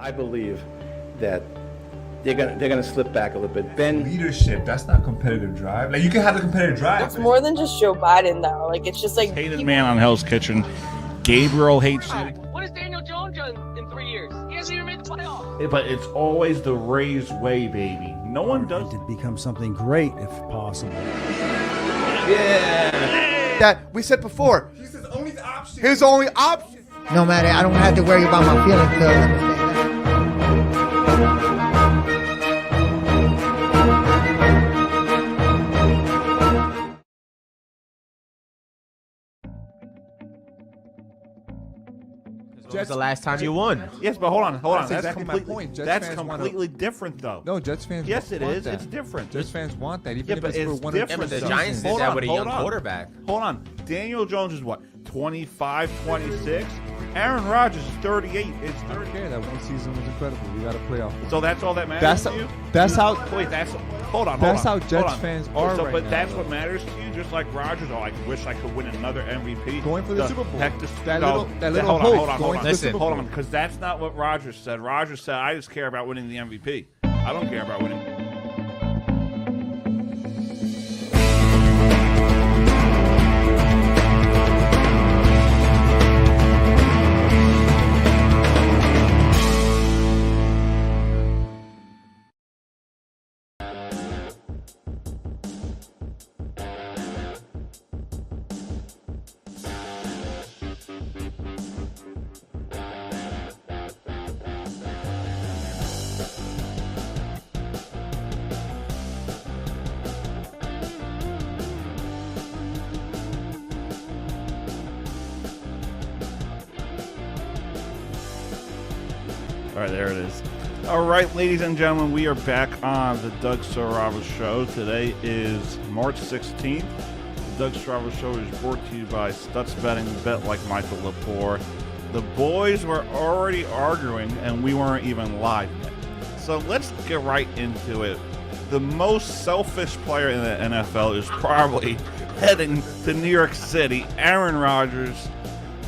I believe that they're gonna slip back a little bit. Ben, leadership, that's not competitive drive. Like, you can have the competitive drive. It's more than just Joe Biden, though. Like, it's just like Hated man on Hell's Kitchen. Gabriel hates you. What has Daniel Jones done in 3 years? He hasn't even made the playoffs. But it's always the Rays way, baby. No one does. To become something great, if possible. Yeah. That we said before. He's his only option. His only option. No matter, I don't have to worry about my feelings, Phil. Understand that? When was the last time you won? Yes, but hold on. That's That's exactly my completely, point. Jets that's fans completely different, though. No, Jets fans Yes, it want is. that. It's different. Jets fans want that, even Yeah, if but it's for it's one different. of Yeah, but the Hold Giants did on, that with a hold young on. quarterback. Hold on. Daniel Jones is what? 25, 26? Aaron Rodgers is 38. It's I don't 30. care. That one season was incredible. We got a playoff. So that's all that matters to you? That's how. Wait, hold on. That's hold on, how Jets hold on. fans are right But now, that's though. what matters to you, just like Rodgers. Oh, I wish I could win another MVP. Going for the Super Bowl. Heck, That no, little hold on, hope hold on, going hold on. to the Listen, Super Hold Bowl. on, because that's not what Rodgers said. Rodgers said, I just care about winning the MVP. I don't care about winning. All right, there it is. All right, ladies and gentlemen, we are back on the Doug Sarava Show. Today is March 16th. The Doug Sarava Show is brought to you by Stutz Betting, bet like Michael Lepore. The boys were already arguing, and we weren't even live yet. So let's get right into it. The most selfish player in the NFL is probably heading to New York City, Aaron Rodgers.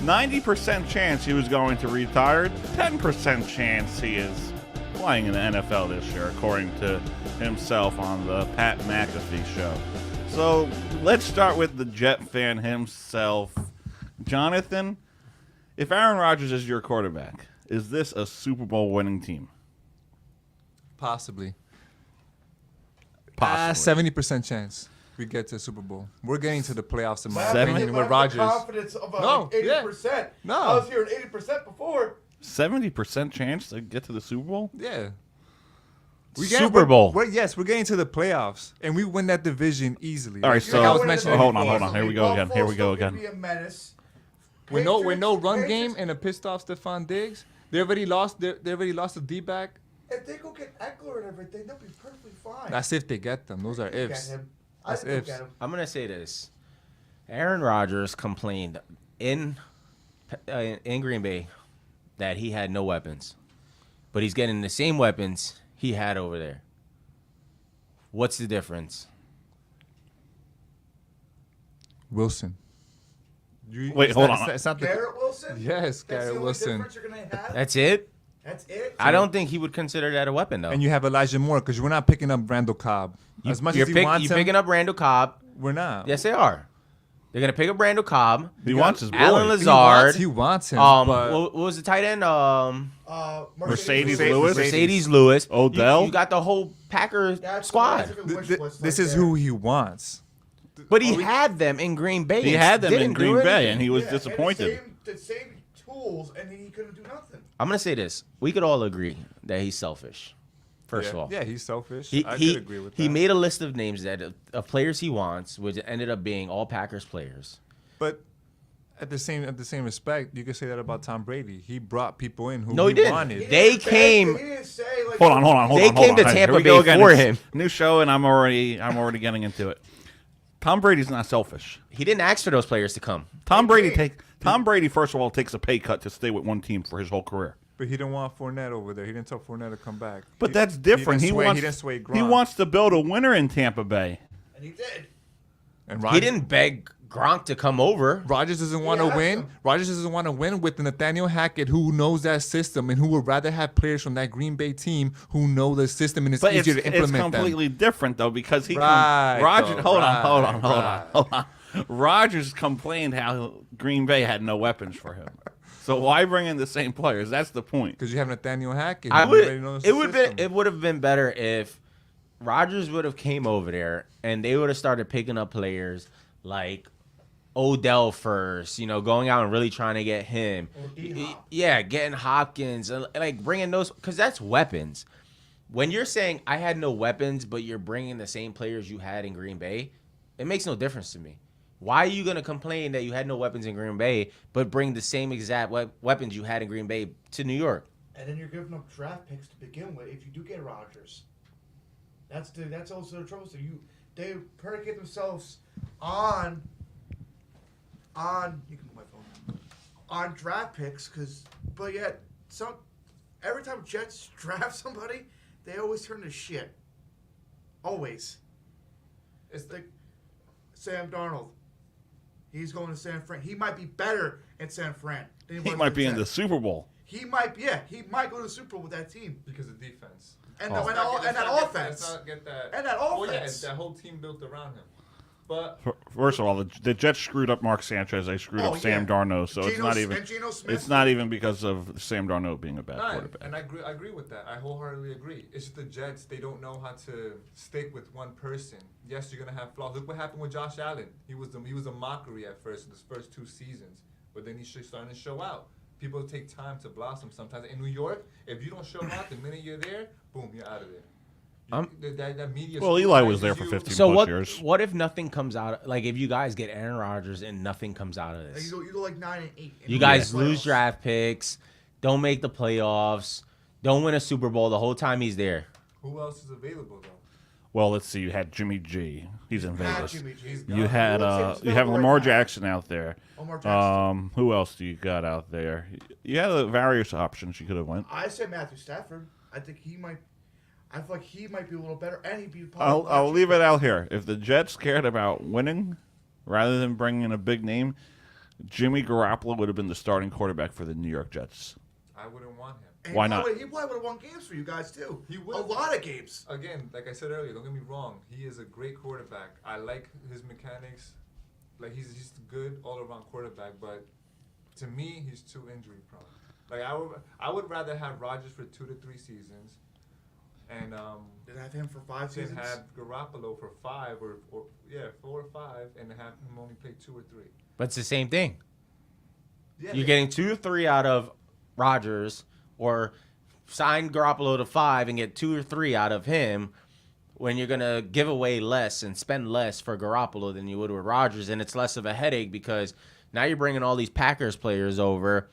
90% chance he was going to retire, 10% chance he is playing in the NFL this year, according to himself on the Pat McAfee show. So let's start with the Jet fan himself. Jonathan, if Aaron Rodgers is your quarterback, is this a Super Bowl winning team? Possibly. Possibly. 70% chance we get to the Super Bowl. We're getting to the playoffs in my Seven? opinion with Rodgers. Confidence of No, 80%. No. I was hearing 80% before. 70% chance to get to the Super Bowl? Yeah. Super Bowl. We're getting to the playoffs, and we win that division easily. All right, Like so I was mentioning hold on, before. hold on. Here we go again. Here we go again. Be a menace. With no run Patriots- game and a pissed off Stephon Diggs, they already lost. They already lost the D-back. If they go get Eckler and everything, they'll be perfectly fine. That's if they get them. Those are They'll ifs. get him. That's I think ifs. they'll get him. I'm going to say this. Aaron Rodgers complained in Green Bay that he had no weapons. But he's getting the same weapons he had over there. What's the difference? Wilson. Wait, hold on. It's not the, Garrett Wilson? Yes, That's Garrett the only Wilson. difference you're going to have? That's it? That's it? I don't think he would consider that a weapon, though. And you have Elijah Moore because we're not picking up Randall Cobb. As much as he wants you're him, picking up Randall Cobb. we're not. Yes, they are. They're going to pick up Randall Cobb. He wants his boy. Alan He Lazard. He wants him. What but was the tight end? Mercedes Lewis? Mercedes Lewis. Odell? You got the whole Packers That's squad. a wish list this right is there. who he wants. But he had them in Green Bay. He and had them in didn't do Green Bay, anything. and he was Yeah, disappointed. And the same tools, and he couldn't do nothing. I'm going to say this. We could all agree that he's selfish, first yeah. of all. Yeah, he's selfish. He, I he, could agree with that. he made a list of names that of players he wants, which ended up being all Packers players. But at the same respect, you could say that about Tom Brady. He brought people in who No, he didn't. wanted. They didn't say- came- He didn't say, like, Hold on. They came to Hey, Tampa here we go Bay again. for It's him. New show, and I'm already getting into it. Tom Brady's not selfish. He didn't ask for those players to come. Tom Brady, first of all, takes a pay cut to stay with one team for his whole career. But he didn't want Fournette over there. He didn't tell Fournette to come back. But that's different. He He didn't sway wants Gronk. to build a winner in Tampa Bay. And he did. And He didn't beg Gronk to come over. Rodgers doesn't want to win. Rodgers doesn't want to win with Nathaniel Hackett, who knows that system and who would rather have players from that Green Bay team who know the system and it's But easier to implement it's completely different though because he Right, Rodgers. though, Hold right, on. Rodgers complained how Green Bay had no weapons for him. So why bring in the same players? That's the point. because you have Nathaniel Hackett. It would have been better if Rodgers would have came over there and they would have started picking up players like Odell first, going out and really trying to get him. Yeah, getting Hopkins, like bringing those, because that's weapons. When you're saying I had no weapons, but you're bringing the same players you had in Green Bay, it makes no difference to me. Why are you going to complain that you had no weapons in Green Bay, but bring the same exact weapons you had in Green Bay to New York? And then you're giving up draft picks to begin with if you do get Rodgers. That's also the trouble. So they predicate themselves on you can move my phone on draft picks but yet every time Jets draft somebody, they always turn to shit. Always. It's like Sam Darnold. He's going to San Fran. He might be better at San Fran. Than He might be in the Super Bowl. He might go to the Super Bowl with that team. because of defense. And that offense. Let's not get that. And that Oh, yeah, offense. that whole team built around him. But First of all, the Jets screwed up Mark Sanchez. They screwed up Sam Darnold. So it's not even. Geno Smith. It's not even because of Sam Darnold being a bad quarterback. and I agree with that. I wholeheartedly agree. It's just the Jets, they don't know how to stick with one person. Yes, you're gonna have flaws. Look what happened with Josh Allen. He was a mockery at first in his first 2 seasons, but then he's starting to show out. People take time to blossom sometimes. In New York, if you don't show out the minute you're there, boom, you're out of there. That media. Well, Eli was there for 15 So plus years. what if nothing comes out? Like if you guys get Aaron Rodgers and nothing comes out of Like, this, you go like 9-8. you guys lose draft picks, don't make the playoffs, don't win a Super Bowl the whole time he's there. Who else is available though? Well, let's see. You had Jimmy G. He's in Vegas. Jimmy G. You had He's Lamar right now. Jackson out there. Lamar Jackson. Who else do you got out there? You had various options you could have went. I said Matthew Stafford. I think he might. I feel like he might be a little better, and he'd be. I'll leave it out here. If the Jets cared about winning rather than bringing in a big name, Jimmy Garoppolo would have been the starting quarterback for the New York Jets. I wouldn't want him. And Why not? He probably would have won games for you guys too. He would. A lot of games. Again, like I said earlier, don't get me wrong. He is a great quarterback. I like his mechanics. Like he's a good all-around quarterback, but to me, he's too injury prone. Like I would rather have Rodgers for 2 to 3 seasons, and Did have him for 5 then seasons. have Garoppolo for 5 or 4 or 5, and have him only play 2 or 3. But it's the same thing. Yeah, You're getting 2 or 3 out of Rodgers, or sign Garoppolo to 5 and get 2 or 3 out of him, when you're gonna give away less and spend less for Garoppolo than you would with Rodgers, and it's less of a headache because now you're bringing all these Packers players over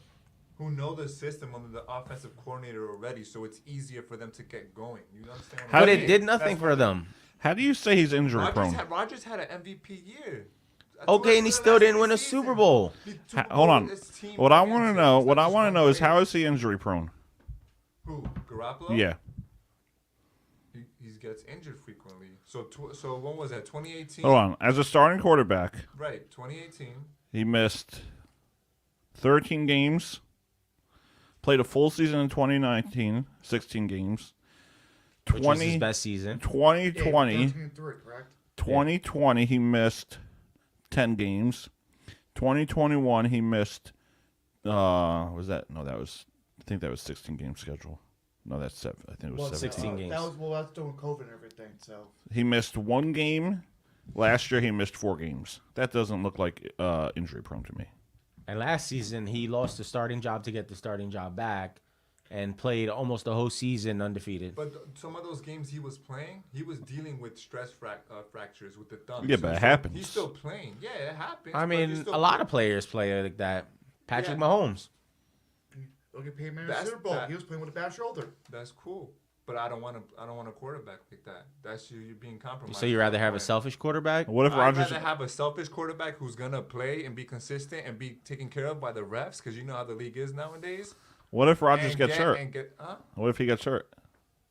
who know the system under the offensive coordinator already, so it's easier for them to get going. You understand? What How but I'm it saying? did nothing for them. How do you say he's injury prone? Rodgers had an MVP year. Okay, and he still didn't win a Super Bowl. Hold on. What I want to know is how is he injury prone? Who? Garoppolo? Yeah. He gets injured frequently. So when was that? 2018. Hold on. As a starting quarterback, Right, 2018. he missed 13 games. Played a full season in 2019, 16 games. Which was his best season. 2020, 13-3, correct? 2020 he missed 10 games. 2021 he missed was that? No, that was I think that was 16 game schedule. No, that's 7. I think it was 17. 16 games. That's doing COVID and everything. So He missed 1 game. Last year he missed 4 games. That doesn't look like injury prone to me. And last season, he lost the starting job to get the starting job back and played almost the whole season undefeated. But some of those games he was playing, he was dealing with stress fractures with the thumb. Yeah, but it happens. He's still playing. Yeah, it happens. I but mean, he's still a lot playing. of players play like that. Patrick Yeah. Mahomes. look at Peyton Manning in the That's- Super Bowl. that- He was playing with a bad shoulder. That's cool. But I don't want a quarterback like that. That's you're being compromised. So you rather have a Right. selfish quarterback? What if I'd Rodgers? rather have a selfish quarterback who's gonna play and be consistent and be taken care of by the refs, because you know how the league is nowadays. What if Rodgers And gets hurt? Huh? What if he gets hurt?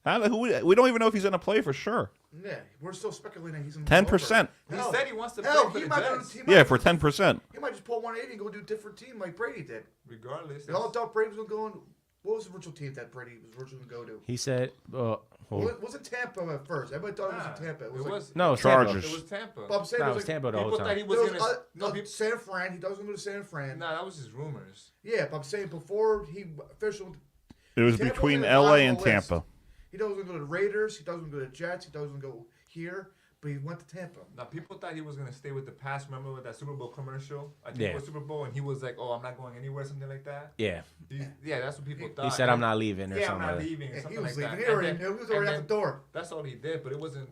We don't even know if he's going to play for sure. Yeah, we're still speculating he's in 10%. He said he wants to Hell, play he for the might go to Jets. team. Yeah, for 10%. He might just pull 180 and go do a different team like Brady did. Regardless. They all thought Brady was going to go in. What was the original team that Brady was originally going to go to? He said, Wasn't Tampa at first? Everybody thought it was in Tampa. It was, like, no, Chargers. It was Tampa. But I'm saying No, it it was like, Tampa the whole People thought time. he was there going was, to... No, people... San Fran. He doesn't go to San Fran. Nah, that was just rumors. Yeah, but I'm saying before he officially... It was Tampa between was in the LA bottom and of the list. Tampa. He doesn't go to the Raiders. He doesn't go to the Jets. He doesn't go here. But he went to Tampa. Now, people thought he was going to stay with the past. Remember with that Super Bowl commercial? I think Yeah. it was Super Bowl, and he was like, oh, I'm not going anywhere, something like that. yeah. Yeah, that's what people thought. He said, I'm not leaving or Yeah, I'm something not like that. leaving or Yeah, something he was like leaving. that. He already And then- knew. He was already and at the door. That's all he did, but it wasn't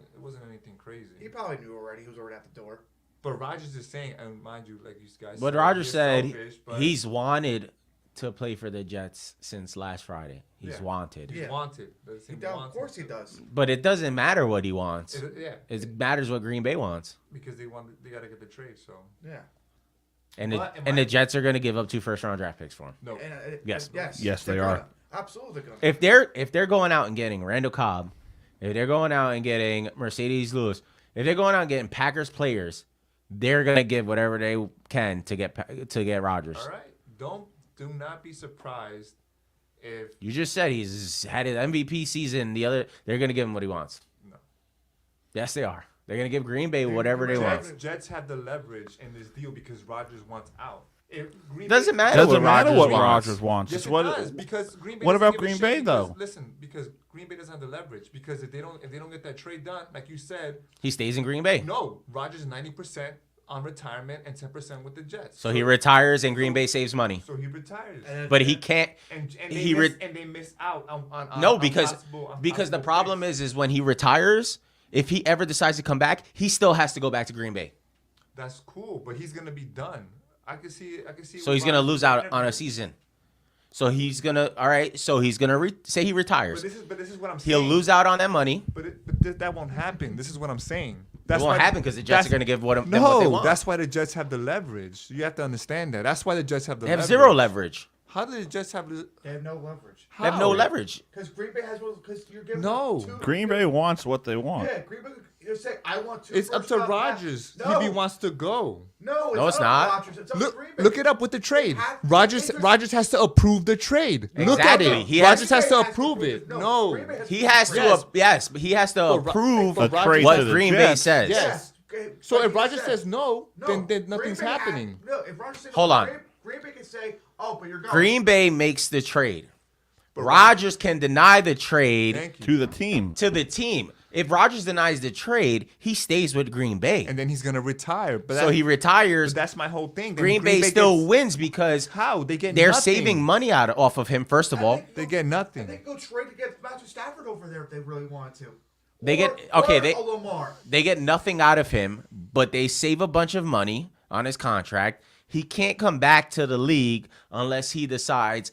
anything crazy. He probably knew already. He was already at the door. But Rodgers is saying, and mind you, like you guys But said, Rodgers you're said selfish, but he's wanted to play for the Jets since last Friday. He's Yeah. wanted. he's Yeah. wanted. Does He he does, wanted of course he to. does. But it doesn't matter what he wants. Yeah, It matters what Green Bay wants. because they got to get the trade. So Yeah. And But the, and the Jets are going to give up 2 first-round draft picks for him. no, And, Yes. Yes, they're they are. gonna. Absolutely gonna. If they're going out and getting Randall Cobb, if they're going out and getting Mercedes Lewis, if they're going out and getting Packers players, they're going to give whatever they can to get Rodgers. all right. Do not be surprised if You just said he's had his MVP season. They're going to give him what he wants. No. Yes, they are. They're going to give Green Bay whatever they want. Jets have the leverage in this deal because Rodgers wants out. If Green Doesn't Bay, matter Doesn't what matter Rodgers what wants. Rodgers wants. Yes, It's it what, does, because Green Bay what doesn't about give a Green shit Bay, because- though? Listen, because Green Bay doesn't have the leverage. Because if they don't get that trade done, like you said, He stays in Green Bay. no, Rodgers 90% on retirement and 10% with the Jets. So he retires and Green Bay saves money. So he retires. But he can't. And he re- they miss out on No, on because possible the problem picks. is when he retires, if he ever decides to come back, he still has to go back to Green Bay. That's cool, but he's gonna be done. I can see. So he's gonna lose out on a season. So he's gonna say he retires. But this is what I'm saying. He'll lose out on that money. But that won't happen. This is what I'm saying. That's It won't why- happen because the Jets that's- are gonna give them what they No, want. that's why the Jets have the leverage. You have to understand that. That's why the Jets have the They have leverage. zero leverage. How do the Jets have the They have no leverage. They have no how? leverage. Because Green Bay has one. Because you're giving No. them two. Green Bay wants what they want. Yeah, Green Bay. You're saying I want two. It's up to first-round Rodgers picks. No, if he wants to go. No, No, it's up to not. Rodgers. It's up to Green Bay. Look it up with the trade. have- Rodgers they just- Rodgers has to approve the trade. Look at Exactly. it. He has- Rodgers has to Green Bay approve it. No, No. Green Bay has He to has approve to. it. Yes, but he has to But approve but A trade what to the Green Bay Jets. says. Yes. Okay, So like if you Rodgers said. says no, then Green nothing's Bay happening. No, if Rodgers says Hold no, on. Green Bay can say, "Oh, but you're going." Green Bay makes the trade. Rodgers can deny the trade Thank you. To the team. to the team. If Rodgers denies the trade, he stays with Green Bay. And then he's gonna retire. But So he retires. But that's my whole thing. Then Green Bay still gets- wins because How they get? they're nothing. saving money off of him. First of all, They get nothing. And they go trade to get Matthew Stafford over there if they really wanted to. They Or- get- okay, or they- a Lamar. they get nothing out of him, but they save a bunch of money on his contract. He can't come back to the league unless he decides,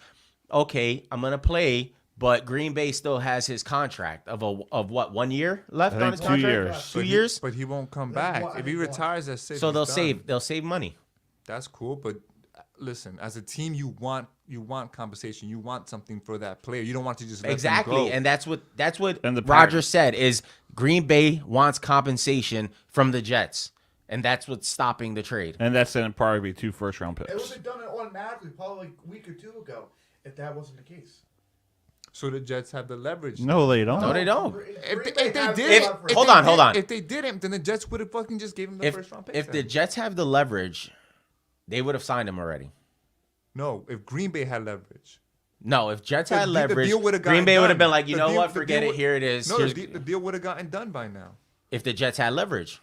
okay, I'm gonna play. But Green Bay still has his contract of what, 1 year left I on think his 2 contract? years. 2 years. But he won't come That's back. why- If he retires, that's it. So He's done. they'll save money. That's cool, but listen, as a team, you want compensation. You want something for that player. You don't want to just let Exactly, them go. and that's what And the Rodgers said is Green Bay wants compensation from the Jets, and that's what's stopping the trade. And that's then probably be 2 first-round It would picks. have done it automatically probably like a week or two ago if that wasn't the case. So the Jets have the leverage. No, they don't. No, they don't. If Green they Bay has did, the leverage. Hold on. If they didn't, then the Jets would have fucking just gave him the first round pick. If the Jets have the leverage, they would have signed him already. No, if Green Bay had leverage. No, if Jets The had leverage, deal would've Green gotten Bay would have done. been like, you The know deal- what, the forget deal it. would- Here it is. No, Here's- the deal would have gotten done by now. if the Jets had leverage.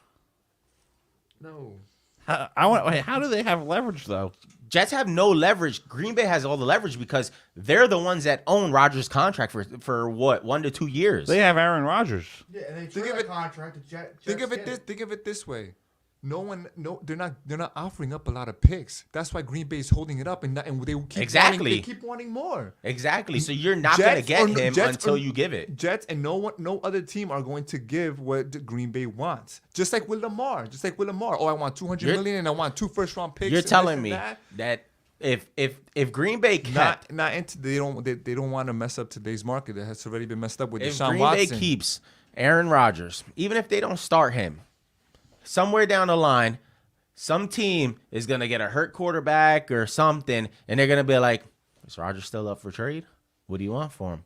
No. How do they have leverage, though? Jets have no leverage. Green Bay has all the leverage because they're the ones that own Rodgers' contract for what, 1 to 2 years. They have Aaron Rodgers. Yeah, and they Think traded of that it- contract. The Jets Think of get it Think of it this way. They're not offering up a lot of picks. That's why Green Bay's holding it up, and they keep Exactly. they keep wanting more. Exactly. So you're not going to Jets get or- him Jets until or- you give it. Jets and no other team are going to give what the Green Bay wants. Just like with Lamar. Oh, I want $200 million and I want 2 first-round picks. You're and telling this me and that. that If Green Bay kept they don't want to mess up today's market that has already been messed up with if Deshaun Green Watson. Bay keeps Aaron Rodgers, even if they don't start him, somewhere down the line, some team is gonna get a hurt quarterback or something, and they're gonna be like, "Is Rodgers still up for trade? What do you want for him?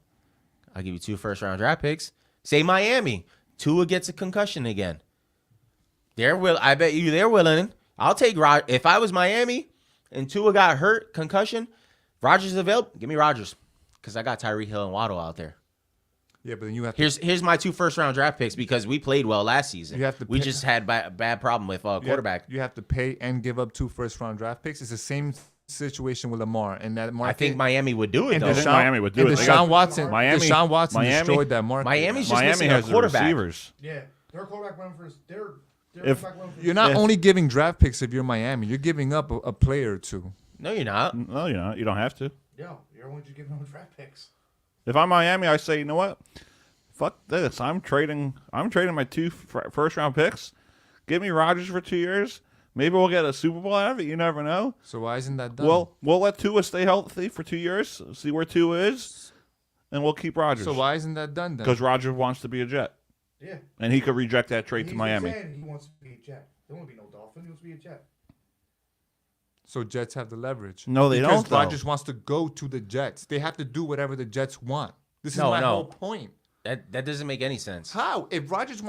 I'll give you 2 first-round draft picks." Say Miami, Tua gets a concussion again. I bet you they're willing. I'll take Rod. If I was Miami and Tua got hurt, concussion, Rodgers is available. Give me Rodgers, because I got Tyreek Hill and Waddle out there. Yeah, but then you have to. Here's my 2 first-round draft picks because we played well last season. We just had bad problem with quarterback. You have to pay and give up 2 first-round draft picks. It's the same situation with Lamar, and that market. I think Miami would do it. And Though. I think Miami would do it. Deshaun Watson. Miami Destroyed that market. Miami's just Miami missing has a the quarterback. receivers. Yeah, their quarterback went for their If- quarterback went for You're not only giving draft picks if you're Miami. You're giving up a player or 2. No, you're not. No, you're not. You don't have to. Yo, you're only just giving them draft picks. If I'm Miami, I say, you know what? Fuck this. I'm trading my 2 first-round picks. Give me Rodgers for 2 years. Maybe we'll get a Super Bowl out of it. You never know. So why isn't that done? Well, we'll let Tua stay healthy for 2 years, see where Tua is, and we'll keep Rodgers. so why isn't that done then? Because Rodgers wants to be a Jet, Yeah. and he could reject that trade to He's Miami. saying he wants to be a Jet. There won't be no Dolphin. He wants to be a Jet. So Jets have the leverage. No, they because don't, though. Rodgers wants to go to the Jets. They have to do whatever the Jets want. This is my whole point. That doesn't make any sense. How? If Rodgers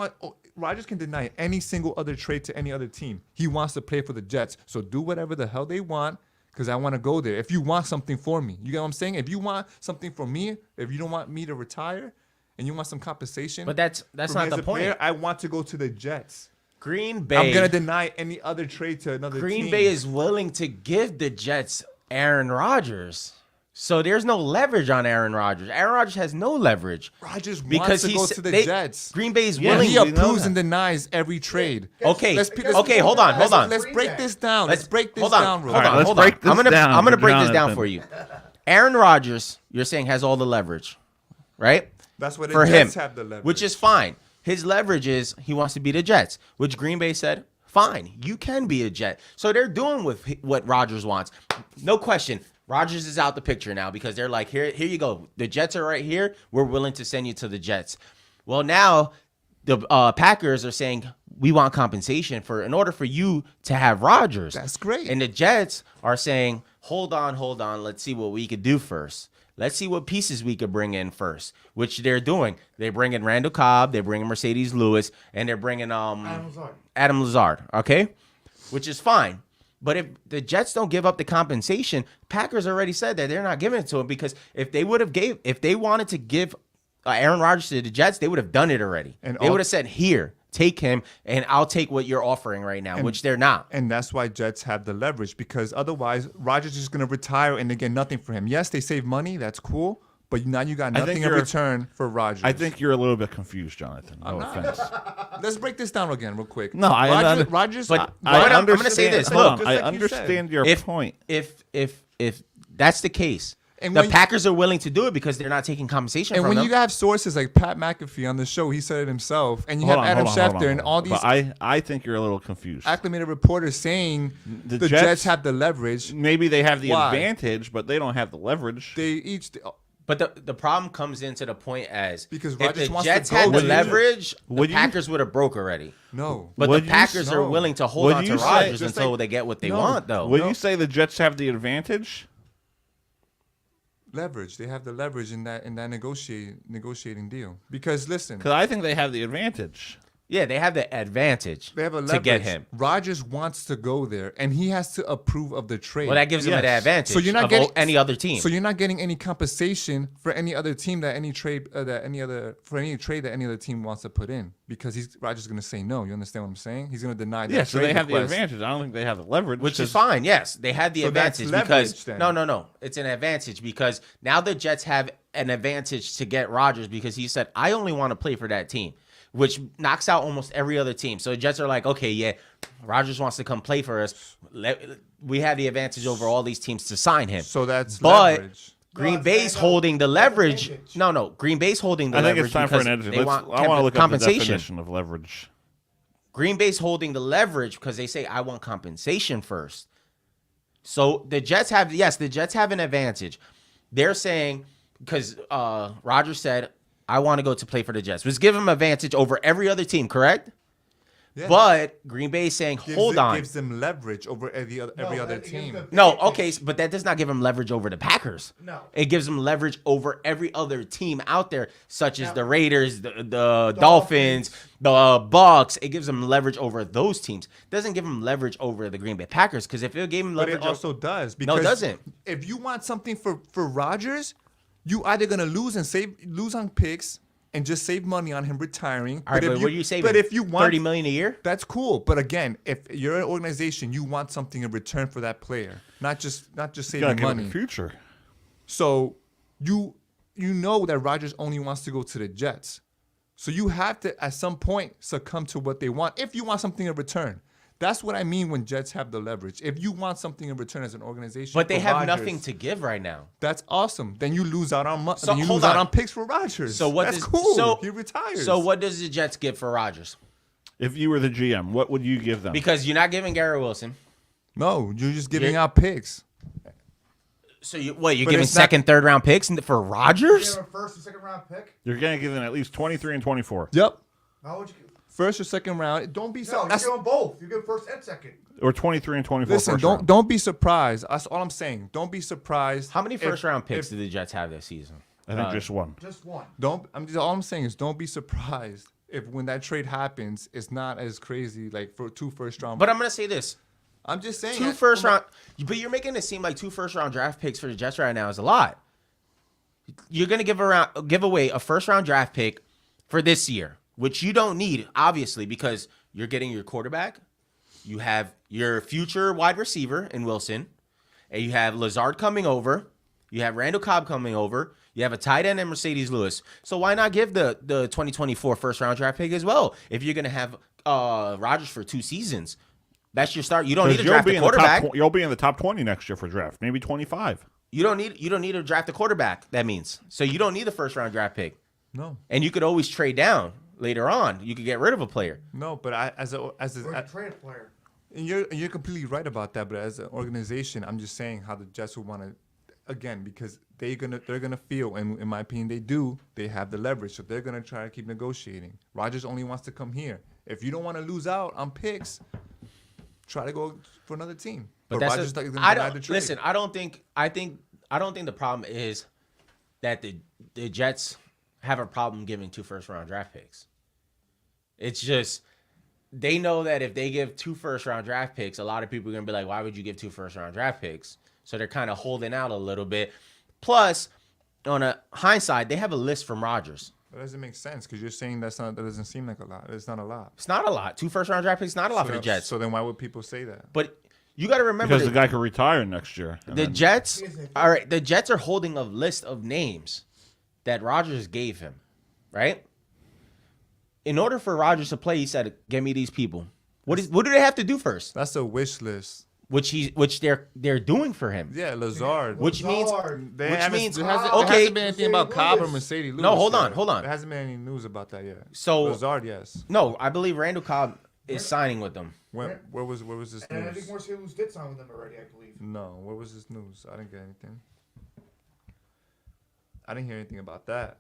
can deny any single other trade to any other team. He wants to play for the Jets. So do whatever the hell they want because I want to go there. If you want something for me, you get what I'm saying? If you want something from me, if you don't want me to retire and you want some compensation. But that's for me not as the a point. player, I want to go to the Jets. Green Bay. I'm going to deny any other trade to another team. Green Bay is willing to give the Jets Aaron Rodgers. So there's no leverage on Aaron Rodgers. Aaron Rodgers has no leverage. Rodgers wants to go to the Jets. Green Bay is Yeah, willing. He we know approves that. and denies every trade. Okay, Let's- okay, hold on. Let's break this down. Let's break this hold on, down, hold real on, quick. let's hold break on. this down I'm gonna for break this down Jonathan. for you. Aaron Rodgers, you're saying has all the leverage, right? That's what the For Jets him, have the leverage. which is fine. His leverage is he wants to be the Jets, which Green Bay said, fine, you can be a Jet. So they're doing with what Rodgers wants. No question. Rodgers is out the picture now because they're like, here you go. The Jets are right here. We're willing to send you to the Jets. Well, now the Packers are saying we want compensation in order for you to have Rodgers. That's great. And the Jets are saying, hold on. Let's see what we could do first. Let's see what pieces we could bring in first, which they're doing. They bring in Randall Cobb, they bring in Mercedes Lewis, and they're bringing Adam Lazard, okay? Which is fine. But if the Jets don't give up the compensation, Packers already said that they're not giving it to him because if they wanted to give Aaron Rodgers to the Jets, they would have done it already. And they would have said, here, take him, and I'll take what you're offering right now, which they're not. And that's why Jets have the leverage because otherwise Rodgers is going to retire and they get nothing for him. Yes, they save money. That's cool. But now you got nothing in return for Rodgers. I think you're a little bit confused, Jonathan. No offense. Let's break this down again real quick. No, Rodgers. But I I'm going to say this. Hold Look, on, I just like you understand your point. If that's the case, And the when- Packers are willing to do it because they're not taking compensation And from when them. you have sources like Pat McAfee on the show, he said it himself, and you Hold have on, Adam hold on, hold Schefter on, and hold all on. these But I think you're a little confused. acclimated reporters saying the Jets- Jets have the leverage. Maybe they have the Why? advantage, but they don't have the leverage. They each. But the problem comes into the point as Because if Rodgers the wants to Jets go had the to- leverage, the Would you- Packers would have broke already. No. But Would the you- Packers are no. willing to hold Would on to you say- Rodgers just until like- they get what they No. want, though. Would you say the Jets have the advantage? Leverage. They have the leverage in that negotiating deal. Because listen, Because I think they have the advantage. Yeah, they have the advantage they have a to leverage. get him. Rodgers wants to go there, and he has to approve of the trade. Well, that gives them an Yes. advantage So you're not of getting any other team. So you're not getting any compensation for any other team that any trade that any other team wants to put in because Rodgers is going to say no. You understand what I'm saying? He's going to deny that. Yeah, so trade they have the request. advantage. I don't think they have the leverage. Which is 'cause- fine. Yes, they had the So that's advantage because leverage then. no, it's an advantage because now the Jets have an advantage to get Rodgers because he said I only want to play for that team, which knocks out almost every other team. So the Jets are like, okay, yeah, Rodgers wants to come play for us. We have the advantage over all these teams to sign him. So that's But leverage. Green Bay's holding the leverage. No, Green Bay's holding the I think leverage it's time for because an edit. they want I want to look up the compensation. definition of leverage. Green Bay's holding the leverage because they say I want compensation first. So the Jets have an advantage. They're saying, because Rodgers said, I want to go to play for the Jets, which give him advantage over every other team, correct? Yeah. But Green Bay is saying, hold on. Gives them leverage over every other team. No, okay, but that does not give him leverage over the Packers. No. It gives him leverage over every other team out there, such as the Raiders, the Dolphins, the Bucks. It gives him leverage over those teams. It doesn't give him leverage over the Green Bay Packers, because if it gave him But leverage, it also does. No, it doesn't. If you want something for Rodgers, you either gonna lose on picks and just save money on him retiring. All right, but what are you saving? But if you want $30 million a year, that's cool. But again, if you're an organization, you want something in return for that player, not just saving Give him money. a future. So you know that Rodgers only wants to go to the Jets. So you have to at some point succumb to what they want if you want something in return. That's what I mean when Jets have the leverage. If you want something in return as an organization, but they for have Rodgers, nothing to give right now. That's awesome. Then you lose out on money. So, you hold lose out on. on picks for Rodgers. So what? That's cool. So he retires. So what does the Jets give for Rodgers? If you were the GM, what would you give them? Because you're not giving Garrett Wilson. No, you're just giving You're- out picks. So you're giving it's not- second, third round picks for Rodgers? a first and second round pick. You're going to give them at least 23 and 24. Yep. How would you give? First or second round. Don't be No, so. you give them both. You give first and second. Or 23 and 24 Listen, first don't round. don't be surprised. That's all I'm saying. Don't be surprised. How many if- first round picks if- do the Jets have this season? I think just one. Just one. All I'm saying is don't be surprised if when that trade happens, it's not as crazy like for 2 first round. But I'm gonna say this: I'm just saying two first round. But you're making it seem like 2 first round draft picks for the Jets right now is a lot. You're gonna give away a first round draft pick for this year, which you don't need, obviously, because you're getting your quarterback, you have your future wide receiver in Wilson, and you have Lazard coming over, you have Randall Cobb coming over, you have a tight end in Mercedes Lewis. So why not give the 2024 first round draft pick as well if you're gonna have Rodgers for 2 seasons? That's your start. You don't need to draft a quarterback. You'll be in the top 20 next year for draft, maybe 25. You don't need to draft a quarterback. That means so you don't need the first round draft pick, No, and you could always trade down later on. You could get rid of a player. no. But Or you trade a player. and you're completely right about that. But as an organization, I'm just saying how the Jets would want to, again, because they're gonna feel, and in my opinion, they have the leverage, so they're gonna try to keep negotiating. Rodgers only wants to come here. If you don't want to lose out on picks, try to go for another team. But Rodgers that's is gonna I deny don't the trade. listen. I don't think the problem is that the Jets have a problem giving 2 first round draft picks. It's just they know that if they give 2 first round draft picks, a lot of people are gonna be like, "Why would you give 2 first round draft picks?" So they're kind of holding out a little bit. Plus, on a hindsight, they have a list from Rodgers. That doesn't make sense because you're saying that doesn't seem like a lot. It's not a lot. It's not a lot. 2 first round draft picks, not a lot for the Jets. So then why would people say that? But you got to remember Because the guy could retire next year. and the then- Jets. All right, the Jets are holding a list of names that Rodgers gave him, right? In order for Rodgers to play, he said, "Give me these people." What do they have to do first? That's a wish list. Which they're doing for him. Yeah, Lazard. Which means There which hasn't- means there hasn't, okay. there hasn't been anything about Mercedes Cobb or Lewis. Mercedes Lewis. No, hold on, yet. hold on. There hasn't been any news about that yet. So- Lazard, yes. No, I believe Randall Cobb is signing with them. Where was this And I think news? Mercedes did sign with them already, I believe. No, where was this news? I didn't get anything. I didn't hear anything about that.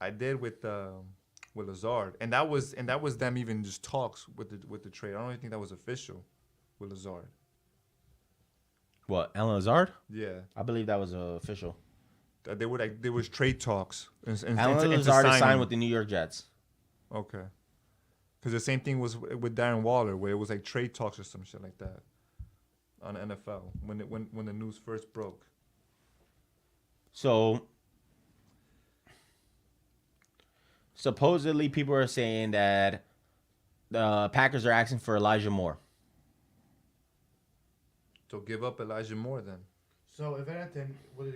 I did with Lazard, and that was them even just talks with the trade. I don't even think that was official with Lazard. What, Alan Lazard? Yeah, I believe that was official. they were like there was trade talks. Alan Lazard is signed with the New York Jets. Okay. Because the same thing was with Darren Waller, where it was like trade talks or some shit like that on NFL when the news first broke. So supposedly people are saying that the Packers are asking for Elijah Moore. So give up Elijah Moore then. So if anything, what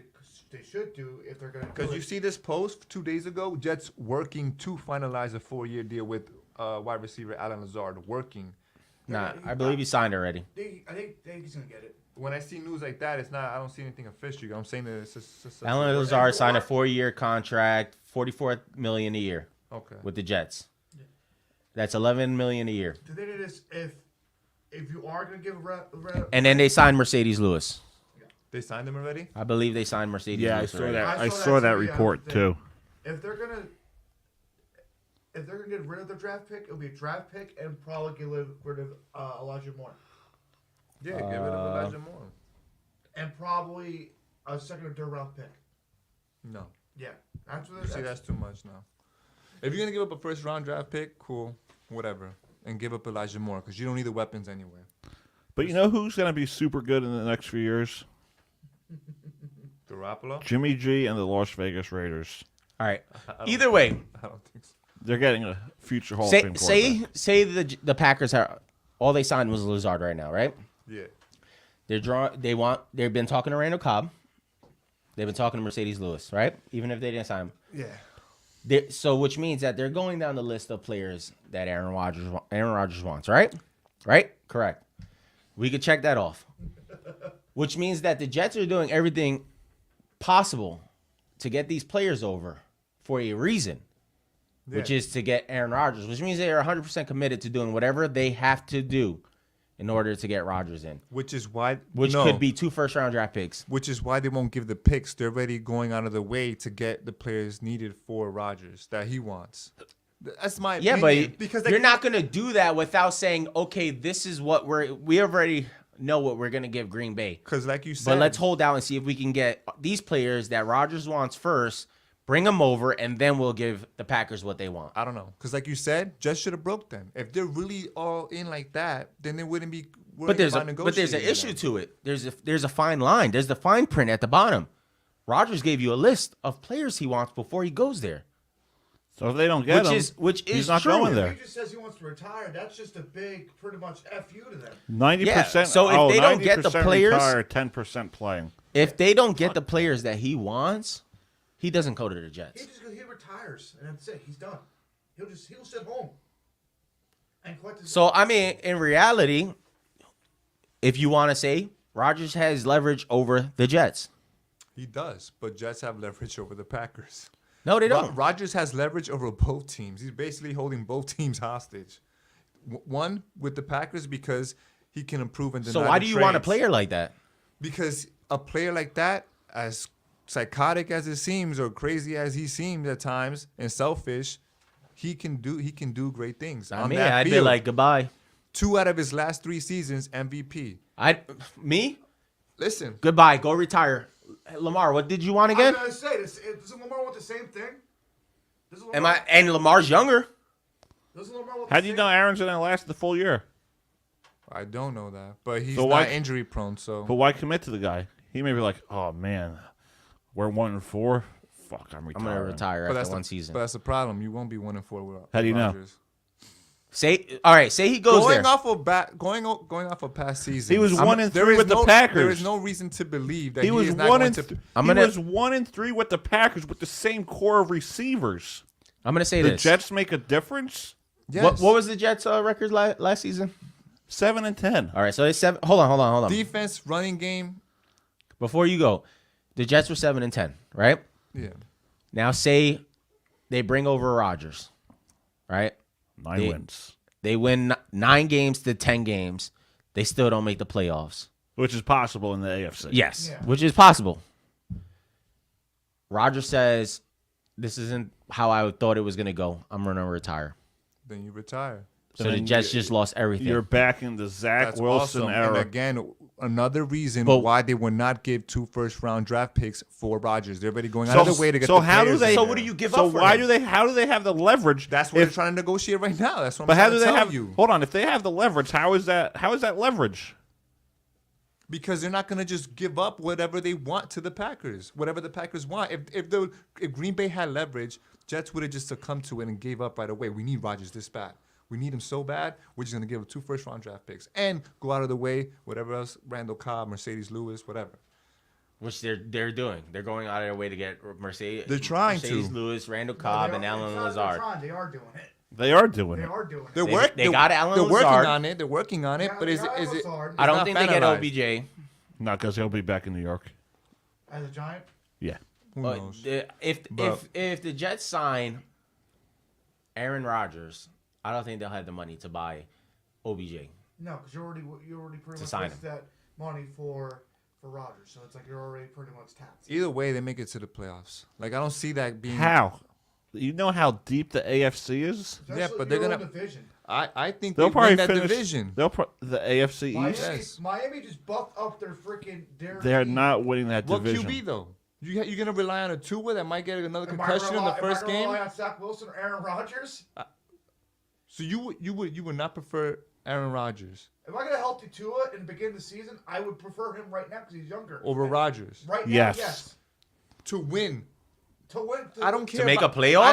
they should do if they're going to Because you see this post 2 days ago, Jets working to finalize a 4-year deal with wide receiver Alan Lazard. Working. Nah, I believe he signed already. I think he's going to get it. When I see news like that, it's not. I don't see anything official. I'm saying that it's just Alan Lazard signed a 4-year contract, $44 million a year Okay. with the Jets. That's $11 million a year. The thing is, if if you are gonna give And then they signed Mercedes Lewis. They signed him already. I believe they signed Mercedes Yeah, I Lewis saw already. that. I I saw saw that that too, yeah, report but too. if they're gonna get rid of the draft pick, it'll be a draft pick and probably get rid of Elijah Moore Yeah, get rid of Elijah Moore. and probably a second or third round pick. No, Yeah, that's what. see, that's too much now. If you're gonna give up a first round draft pick, cool, whatever, and give up Elijah Moore because you don't need the weapons anyway. But you know who's going to be super good in the next few years? Garoppolo? Jimmy G and the Las Vegas Raiders. All right. Either way, I don't think so. They're getting a future Hall of Fame quarterback. say the Packers are all they signed was Lazard right now, right? Yeah. They've been talking to Randall Cobb. They've been talking to Mercedes Lewis, right? Even if they didn't sign him. Yeah. So which means that they're going down the list of players that Aaron Rodgers wants, right? Right? Correct. We could check that off. Which means that the Jets are doing everything possible to get these players over for a reason, which is to get Aaron Rodgers, which means they are 100% committed to doing whatever they have to do in order to get Rodgers in. Which is why Could be 2 first-round draft picks. Which is why they won't give the picks. They're already going out of the way to get the players needed for Rodgers that he wants. That's my opinion. But because you're not going to do that without saying, okay, this is what we already know what we're going to give Green Bay. Because like you said. But let's hold out and see if we can get these players that Rodgers wants first, bring them over, and then we'll give the Packers what they want. I don't know. Because like you said, Jets should have broke them. If they're really all in like that, then they wouldn't be worried about negotiating. But there's an issue to it. There's a fine line. There's the fine print at the bottom. Rodgers gave you a list of players he wants before he goes there. So if they don't get him, he's not true. going If there. he just says he wants to retire, that's just a big, pretty much FU to them. 90%. So if they don't get the 90% players- retire, 10% playing. If they don't get the players that he wants, he doesn't go to the Jets. He retires and that's it. He's done. He'll sit home and collect his. So I mean, in reality, if you want to say Rodgers has leverage over the Jets, He does. But Jets have leverage over the Packers. no, they don't. Rodgers has leverage over both teams. He's basically holding both teams hostage. One with the Packers because he can improve and deny So why the do you want a trades. player like that? Because a player like that, as psychotic as it seems or crazy as he seems at times and selfish, he can do great things. I on mean, that I'd be field. like, goodbye. 2 out of his last 3 seasons MVP. Me? Listen, Goodbye. Go retire. Lamar, what did you want I again? was gonna say, doesn't Lamar want the same thing? Doesn't Lamar, Am I? And Lamar's younger. Doesn't Lamar want How the do you same- know Aaron's going to last the full year? I don't know that, but he's So not why- injury prone. So But why commit to the guy? He may be like, oh, man, we're 1-4. Fuck, I'm I'm retiring. gonna retire but after one season. But that's the problem. You won't be 1-4 with How do you know? Rodgers. All right. Say he goes Going there. off of going off of past seasons. He was 1-3 there is with the no- Packers. There is no reason to believe that He was is not one going and to. he was 1-3 with the Packers with the same core of receivers. I'm gonna say The this. Jets make a difference. Yes. What was the Jets' record last season? 7-10. All right. So they 7. Hold on. Defense, running game. Before you go, the Jets were 7-10, right? Yeah. Now say they bring over Rodgers, right? 9 wins, They win 9 games to 10 games. They still don't make the playoffs. which is possible in the AFC. Yes, Yeah. which is possible. Rodgers says, "This isn't how I thought it was going to go. I'm going to retire." Then you retire. So the Jets just lost everything. You're back in the Zach That's Wilson awesome. era. And again, another reason But- why they would not give 2 first-round draft picks for Rodgers. They're already going out of the way to get. so the how do players they? in So there. what do you give So up for why him? do they? How do they have the leverage? That's what if, they're trying to negotiate right now. That's what I'm But how trying do to they tell have? you. Hold on. If they have the leverage, how is that? How is that leverage? Because they're not going to just give up whatever they want to the Packers, whatever the Packers want. If Green Bay had leverage, Jets would have just succumbed to it and gave up right away. We need Rodgers this bad. We need him so bad. We're just going to give him 2 first-round draft picks and go out of the way, whatever else, Randall Cobb, Mercedes Lewis, whatever. Which they're doing. They're going out of their way to get Mercedes. They're trying Mercedes to. Lewis, Randall No, Cobb, they and are- Alan it's not- Lazard. they're trying, They are doing it. They are doing They it. are doing it. They got Alan They're working Lazard. on it. They're working on it. Yeah, But is they got it? Lazard. I don't not think they get finalized. OBJ. Not because he'll be back in New York. As a Giant. Yeah. Who But knows? if the Jets sign Aaron Rodgers, I don't think they'll have the money to buy OBJ. No, because you already pretty much sign wasted that money for Rodgers, so it's like you're already pretty much tapped. Either way, they make it to the playoffs. Like I don't see that being. How? You know how deep the AFC is? Yeah, but they're Your gonna. own division. I think They'll they probably win that finish. division. The AFC Miami, East. Yes. Miami just buffed up their freaking. They're not winning that What division. QB though? You're gonna rely on a Tua that might get another Am I concussion in the am I first gonna game? rely on Zach Wilson or Aaron Rodgers? So you would not prefer Aaron Rodgers If I get a healthy Tua in the beginning of the season, I would prefer him right now because he's younger. over Rodgers Right now, Yes. yes. to win? To win. I don't care make about, a playoffs? I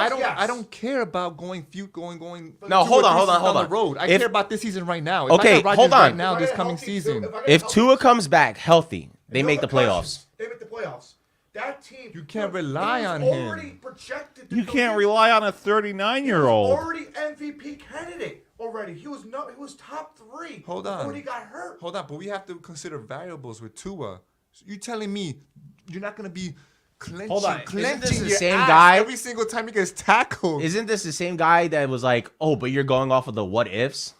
don't, Yes. I don't care about going going. No, two hold or on, three hold on, seasons hold down on. the road. I If- care about this season right now. If Okay, I got Rodgers hold on. right now If I this get a coming healthy season. Tua- I get a If healthy Tua comes back healthy, they no make the concussions, playoffs. They make the playoffs. That team. You can't dude, rely he was on him. already projected to You go can't deep. rely on a He was 39-year-old. already MVP candidate already. He was top 3. Hold on. Before he got hurt. Hold on, but we have to consider variables with Tua. So you telling me you're not gonna be clenching, Hold on. Isn't this clenching the your same ass guy? every single time he gets tackled? Isn't this the same guy that was like, oh, but you're going off of the what ifs?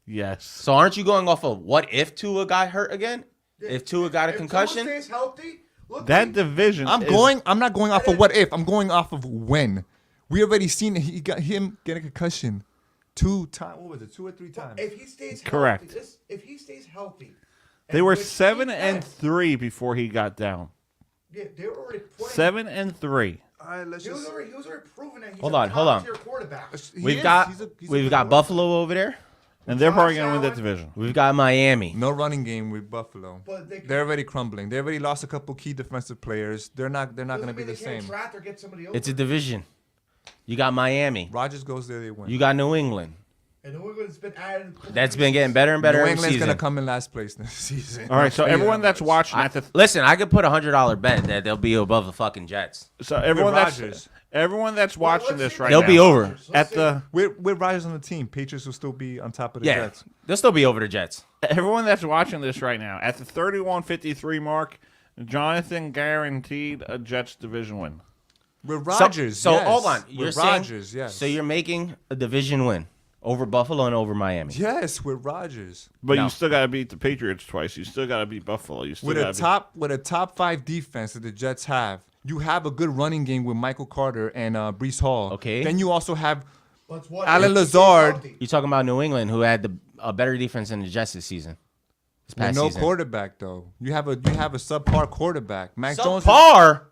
Yes. So aren't you going off of what if Tua got hurt again? If Tua got a If concussion? Tua stays healthy, look That he- division. I'm not going off of what if. I'm going off of when. We already seen he got him get a concussion 2 times. What was it? 2 or 3 times? If he stays Correct. healthy, if he stays healthy. They and were which he 7-3 before he got down. Yeah, they were already playing. 7-3. All right, let's He was just. already proven that he's Hold a on, hold on. top-tier quarterback. We've got he's a we've good got quarterback. Buffalo over there. And they're probably Josh going to win that Allen. division. We've got Miami. No running game with Buffalo. But they They're already crumbling. They already lost a couple key defensive players. They're not going to doesn't be mean the they can't same. draft or get somebody over. It's a division. You got Miami. Rodgers goes there, they win. You got New England. And New England's been added. That's been getting better and better New every England's season. going to come in last place this season. All right, so I'll tell you everyone that that's much. watching at the Listen, I could put $100 bet that they'll be above the fucking Jets. so everyone that's Rodgers. everyone that's watching this right They'll now be over. at the With Rodgers on the team, Patriots will still be on top of the Yeah, Jets. they'll still be over the Jets. everyone that's watching this right now at the 31-53 mark. Jonathan guaranteed a Jets division win. With So- Rodgers, So, yes. hold on. You're With saying Rodgers, yes. so you're making a division win over Buffalo and over Miami. Yes, with Rodgers. But No. you still got to beat the Patriots twice. You still got to beat Buffalo. You still With got a top 5 defense that the Jets have, you have a good running game with Michael Carter and Brees Hall. Okay. Then you also have But what Alan if he stays Lazard. healthy? You're talking about New England, who had a better defense than the Jets this season. This with past no season. quarterback though. You have a subpar quarterback. Mac Jones Subpar.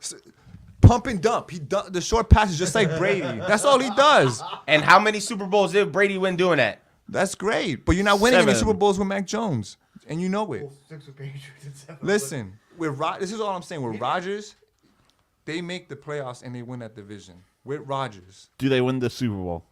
pump and dump. The short passes just like Brady. That's all he does. And how many Super Bowls did Brady win doing that? That's great. But you're not winning any 7. Super Bowls with Mac Jones, and you know it. Well, 6 with Patriots and 7 with- Listen, this is all I'm saying. With Rodgers, they make the playoffs and they win that division. With Rodgers, do they win the Super Bowl?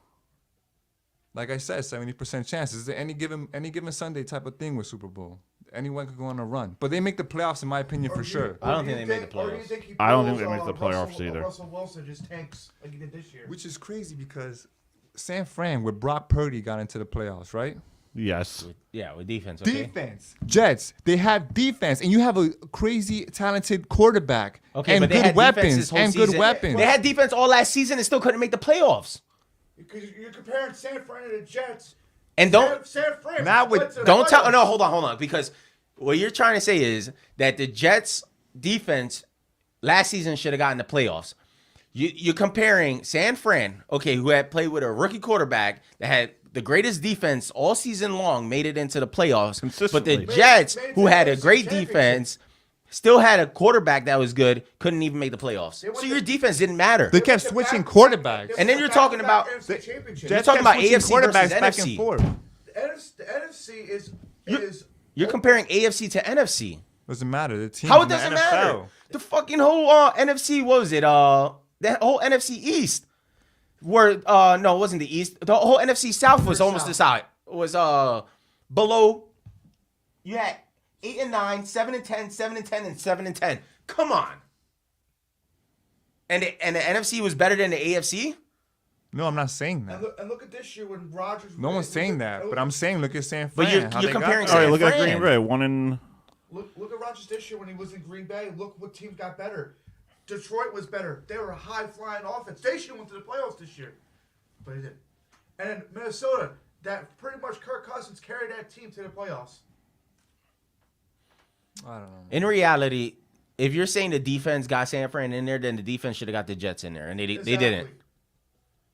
like I said, 70% chances. Is there any given Sunday type of thing with Super Bowl? Anyone could go on a run, but they make the playoffs in my opinion for sure. I don't Or do think you they make the or do you playoffs. think he I don't think pulls, they make the playoffs either. Russell Wilson just tanks like he did this year. Which is crazy because San Fran with Brock Purdy got into the playoffs, right? Yes. Yeah, with defense. Okay. Defense. Jets, they have defense, and you have a crazy talented quarterback Okay, and but they good had defense this weapons whole and good season. weapons. They had defense all last season and still couldn't make the playoffs. Because you're comparing San Fran to the Jets. And don't San Fran. Not with- went to the don't tell. playoffs. No, hold on. Because what you're trying to say is that the Jets defense last season should have gotten the playoffs. You're comparing San Fran, okay, who had played with a rookie quarterback that had the greatest defense all season long, made it into the playoffs. But the Consistently. Jets, Made it who to had the a great championship. defense, still had a quarterback that was good, couldn't even make the playoffs. went So to- your defense didn't matter. They kept They switching went quarterbacks. they And then went you're back talking to about- back NFC championship. You're talking about kept switching AFC versus quarterbacks back NFC. and forth. The NFC is You're comparing AFC to NFC. Doesn't matter. The team. How it doesn't matter? The fucking whole NFC, what was it? That whole NFC East. Where no, it wasn't the East. The whole NFC South was almost the side. Was below. You had 8 and 9, 7 and 10, 7 and 10, and 7 and 10. Come on. And the NFC was better than the AFC? No, I'm not saying that. And look at this year when Rodgers. No one's saying that, but I'm saying look at San Fran. But you're how they got comparing there. All right, San look at Fran. Green Bay. 1 in. Look at Rodgers this year when he was in Green Bay. Look what teams got better. Detroit was better. They were a high flying offense. They should have went to the playoffs this year, but he didn't. And then Minnesota, that pretty much Kirk Cousins carried that team to the playoffs. I don't know. In reality, if you're saying the defense got San Fran in there, then the defense should have got the Jets in there, and they didn't.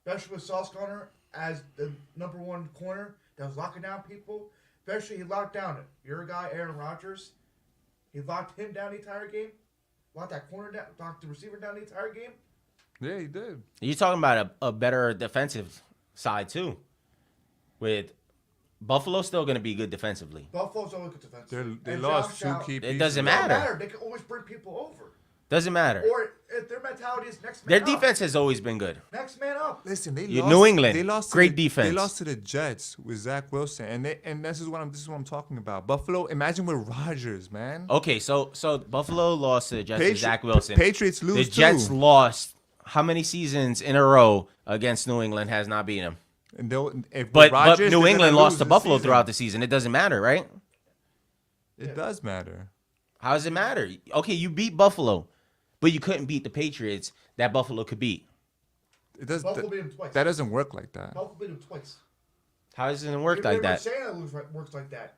Especially with Sauce Gardner as the number one corner that was locking down people. Especially he locked down your guy, Aaron Rodgers. He locked him down the entire game. Locked that corner down, locked the receiver down the entire game. Yeah, he did. You're talking about a better defensive side, too. With Buffalo still going to be good defensively. Buffalo's always good defense. They And lost Josh two Allen- key It pieces. doesn't It don't matter. They can always bring people over. Doesn't matter. Or if their mentality is next man Their up. defense has always been good. Next man up. Listen, they You- lost. New England, They lost to great the, defense. They lost to the Jets with Zach Wilson, and this is what I'm talking about. Buffalo. Imagine with Rodgers, man. Okay, so Buffalo lost to the Jets with Patri- Zach Wilson. Patriots lose The Jets too. lost how many seasons in a row against New England has not beaten them. And if But Rodgers, New they're England gonna lost lose to this Buffalo season. throughout the season. It doesn't matter, right? It does matter. How does it matter? Okay, you beat Buffalo, but you couldn't beat the Patriots that Buffalo could beat. It does. Buffalo beat him twice. That doesn't work like that. Buffalo beat him twice. How does it work You're like that? saying it works like that.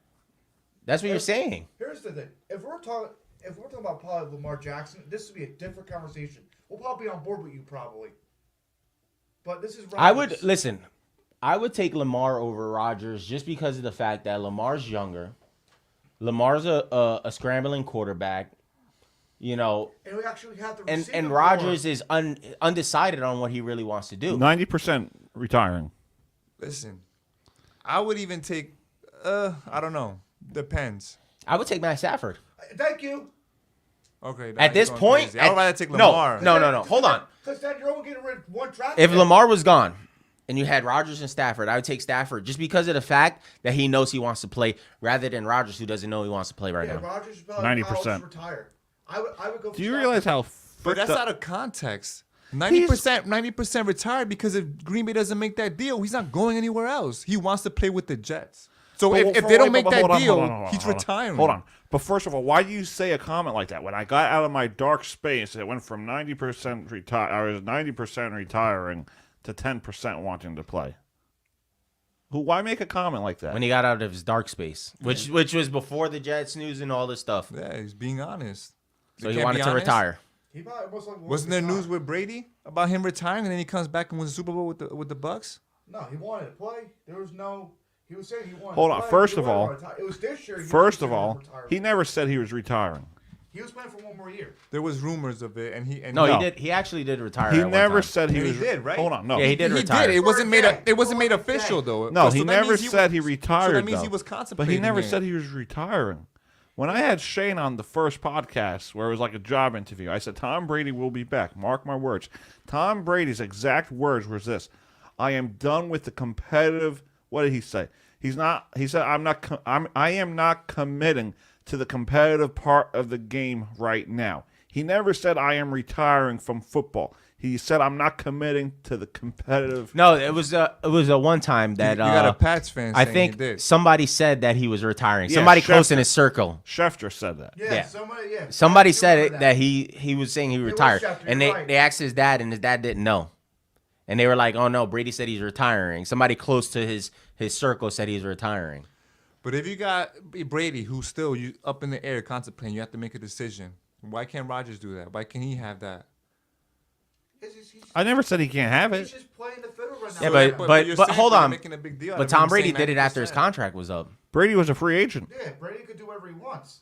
That's what you're saying. Here's the thing: if we're talking about probably Lamar Jackson, this would be a different conversation. We'll probably be on board with you probably. But this is Rodgers. I would listen. I would take Lamar over Rodgers just because of the fact that Lamar's younger. Lamar's a scrambling quarterback, you know, And we actually have the and receiving Rodgers core. is undecided on what he really wants to do. 90% retiring. Listen, I would even take. I don't know. Depends. I would take Matt Stafford. Thank you. Okay. now At you're this going point, crazy. I would rather take no, Lamar. no. Hold on. Because then you're only getting rid of one draft. If pick. Lamar was gone and you had Rodgers and Stafford, I would take Stafford just because of the fact that he knows he wants to play rather than Rodgers who doesn't know he wants to play right yeah, now. Rodgers is probably 90%. retire. I would go. For Do you Stafford. realize how But fricked that's up- out of context. 90% retired because if Green Bay doesn't make that deal, he's not going anywhere else. He wants to play with the Jets. So But- if but they don't wait, make but that hold on, deal, hold on, he's hold on. retiring. Hold on. But first of all, why do you say a comment like that? When I got out of my dark space, it went from 90% I was 90% retiring to 10% wanting to play. Why make a comment like that? When he got out of his dark space, which was before the Jets news and all this stuff. Yeah, he's being honest. So You he can't wanted be to honest? retire. He probably most likely Wasn't there retire. news with Brady about him retiring and then he comes back and wins the Super Bowl with the Bucks? No, he wanted to play. There was no. He was saying he wanted. Hold to on. play. First He of wanted all- to retire. It was this year. First of all, he never said he was retiring. He was playing for one more year. There was rumors of it, and he No, No. he did. He actually did retire. He at one never time. said he And he was. did, right? Hold on. No. Yeah, he did He retire. did. It wasn't made. Okay. It wasn't made Okay. official though. No, So he that never means said he was- retired. So that means he though. was But contemplating. he never it. said he was retiring. When I had Shane on the first podcast, where it was like a job interview, I said Tom Brady will be back. Mark my words. Tom Brady's exact words was this: "I am done with the competitive." What did he say? He's not. He said, "I'm not. I am not committing to the competitive part of the game right now." He never said, "I am retiring from football." He said, "I'm not committing to the competitive." No, it was a one time that You got a Pats fan. I saying think he did. somebody said that he was retiring. Yeah, Somebody close Schefter. in his circle. Schefter said that. Yeah, Yeah. somebody. Yeah, Somebody I said remember it that he was saying he was retired, Schefter, and you're they right. they asked his dad, and his dad didn't know, and they were like, "Oh no, Brady said he's retiring." Somebody close to his circle said he's retiring. But if you got Brady, who's still up in the air contemplating, you have to make a decision. Why can't Rodgers do that? Why can't he have that? He's I never said he can't have he's it. just playing the fiddle right now. Yeah, So- but you're but saying hold they're on. making a big deal out But of him Tom Brady saying did it after his 90%. contract was up. Brady was a free agent. Yeah, Brady could do whatever he wants.